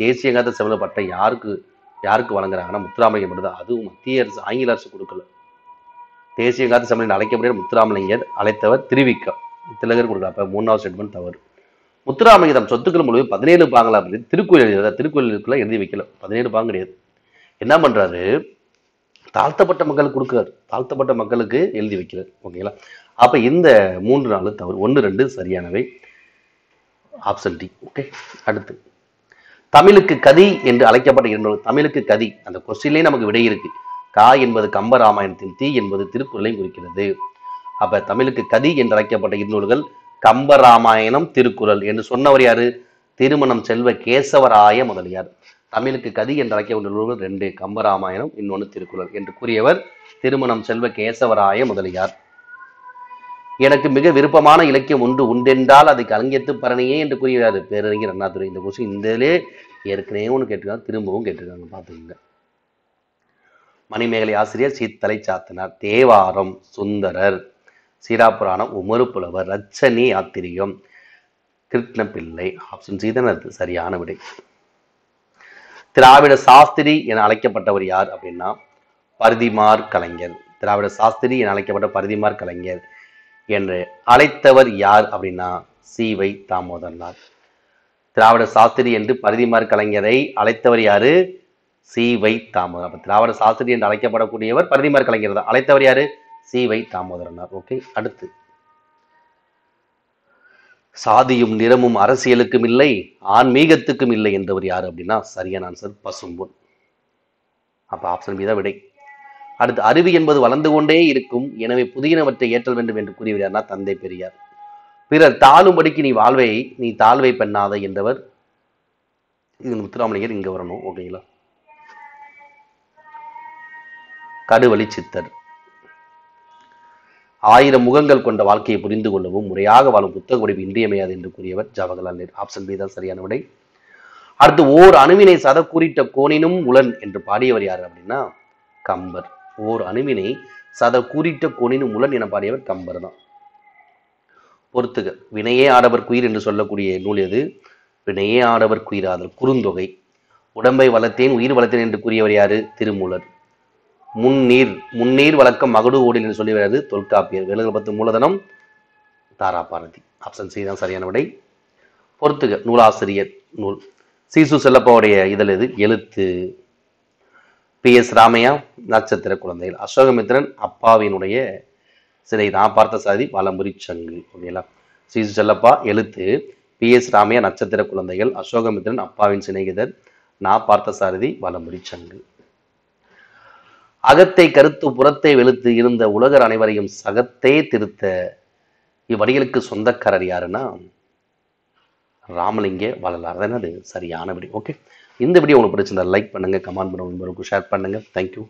தேசிய காத்த செம்மல் பட்டம் யாருக்கு வழங்குறாங்கன்னா முத்துராமலிங்கம் மட்டும் தான். அதுவும் மத்திய அரசு ஆங்கில அரசு கொடுக்கல. தேசிய காத்த செம்மல் அழைக்கப்படுகிற முத்துராமலிங்கர் அழைத்தவர் திருவிக்க திலகர் கொடுக்கல. அப்ப 3வது ஸ்டேட்மெண்ட் தவறு. முத்துராமலிங்க தம் சொத்துக்கள் முழுவதும் 17 பாங்களா அப்படின்னு திருக்கோயிலுக்குள்ள எழுதி வைக்கல. 17 பாங்க கிடையாது. என்ன பண்றாரு, தாழ்த்தப்பட்ட மக்களுக்கு கொடுக்குறாரு. தாழ்த்தப்பட்ட மக்களுக்கு எழுதி வைக்கிறார். ஓகேங்களா? அப்ப இந்த 3 4 தவறு. 1 2 சரியானவை. Option D. ஓகே. அடுத்து, தமிழுக்கு கதி என்று அழைக்கப்பட்ட 2 தமிழுக்கு கதி, அந்த கொஸ்டின்லயே நமக்கு விடை இருக்கு. கா என்பது கம்பராமாயணத்தின், தீ என்பது திருக்குறளையும் குறிக்கிறது. அப்ப தமிழுக்கு கதி என்று அழைக்கப்பட்ட 2 நூல்கள் கம்பராமாயணம், திருக்குறள் என்று சொன்னவர் யாரு? திருமணம் செல்வ கேசவராய முதலியார். தமிழுக்கு கதி என்று அழைக்கப்பட்ட நூல்கள் 2, கம்பராமாயணம், இன்னொன்று திருக்குறள் என்று கூறியவர் திருமணம் செல்வ கேசவராய முதலியார். எனக்கு மிக விருப்பமான இலக்கியம் உண்டென்றால் அது கலைஞத்து பரணியே என்று கூறியவர் பேரறிஞர் அண்ணாதுரை. இந்த கொஸ்டின் இந்தே ஏற்கனவே ஒன்று கேட்டிருக்காங்க, திரும்பவும் கேட்டிருக்காங்க, பார்த்துக்கோங்க. மணிமேகலை ஆசிரியர் சீத்தலை சாத்தனார். தேவாரம் சுந்தரர், சீராப்புராணம் உமறு புலவர், ரச்சனி ஆத்திரியம் கிருஷ்ண பிள்ளை. ஆப்ஷன் சி தான் அது சரியான விடை. திராவிட சாஸ்திரி என அழைக்கப்பட்டவர் யார் அப்படின்னா பரிதிமார் கலைஞர். திராவிட சாஸ்திரி என அழைக்கப்பட்ட பரிதிமார் கலைஞர் என்று அழைத்தவர் யார் அப்படின்னா சி.வை. தாமோதரனார். திராவிட சாஸ்திரி என்று பரிதிமார் கலைஞரை அழைத்தவர் யாரு? சி.வை. தாமோதரனார். அப்ப திராவிட சாஸ்திரி என்று அழைக்கப்படக்கூடியவர் பரிதிமார் கலைஞர் தான். அழைத்தவர் யாரு? சி.வை. தாமோதரனார். ஓகே. அடுத்து, சாதியும் நிறமும் அரசியலுக்கும் இல்லை, ஆன்மீகத்துக்கும் இல்லை என்றவர் யார் அப்படின்னா சரியான ஆன்சர் பசும்பொன். அப்ப ஆப்ஷன் பி தான் விடை. அடுத்து, அருவி என்பது வளர்ந்து கொண்டே இருக்கும், எனவே புதியனவற்றை ஏற்றல் வேண்டும் என்று கூறியவர் யார்னா தந்தை பெரியார். பிறர் தாழும்படிக்கு நீ தாழ்வை பண்ணாத என்றவர் முத்துராமலிங்கர். இங்க வரணும். ஓகேங்களா? கடுவழி சித்தர். 1000 முகங்கள் கொண்ட வாழ்க்கையை புரிந்து கொள்ளவும் முறையாக வாழும் புத்தக படிப்பு இன்றியமையாது என்று கூறியவர் ஜவஹர்லால் நேரு. ஆப்ஷன் பி தான் சரியான விடை. அடுத்து, ஓர் அணுவினை சத கூறிட்ட கோணினும் உளன் என்று பாடியவர் யார் அப்படின்னா கம்பர். ஓர் அணுவினை சத கூறிட்ட கோணினும் உளன் என பாடியவர் கம்பர் தான். பொறுத்துக. வினையே ஆடவர் குயிர் என்று சொல்லக்கூடிய நூல் எது? வினையே ஆடவர் குயிராதல் குறுந்தொகை. உடம்பை வளர்த்தேன் உயிர் வளர்த்தேன் என்று கூறியவர் யாரு? திருமூலர். முன்னீர் வழக்கம் மகடு ஓடில் என்று சொல்லி வருவது தொல்காப்பியர். வேலுகள் 10 மூலதனம் தாராபாரதி. ஆப்ஷன் சி தான் சரியான விடை. பொறுத்துக. நூலாசிரியர் நூல் சீசு செல்லப்பாவுடைய இதழ் எது? எழுத்து. பி.எஸ். ராமையா நட்சத்திர குழந்தைகள். அசோகமித்திரன் அப்பாவினுடைய சிலை. நான் பார்த்த சாதி வலம்புரி சங்கு. ஓகேங்களா? சீசு செல்லப்பா எழுத்து, பி.எஸ். ராமையா நட்சத்திர குழந்தைகள், அசோகமித்திரன் அப்பாவின் சிநேகிதர், நான் பார்த்த சாரதி வலம்புரி சங்கு. அகத்தை கருத்து புறத்தை வெளுத்து இருந்த உலகர் அனைவரையும் சகத்தே திருத்த இவ்வடிகளுக்கு சொந்தக்காரர் யாருன்னா ராமலிங்க வள்ளலார். அது சரியான விடை. ஓகே. இந்த வீடியோ உங்களுக்கு பிடிச்சிருந்தா லைக் பண்ணுங்க, கமெண்ட் பண்ணுங்க, ஷேர் பண்ணுங்க. தேங்க்யூ.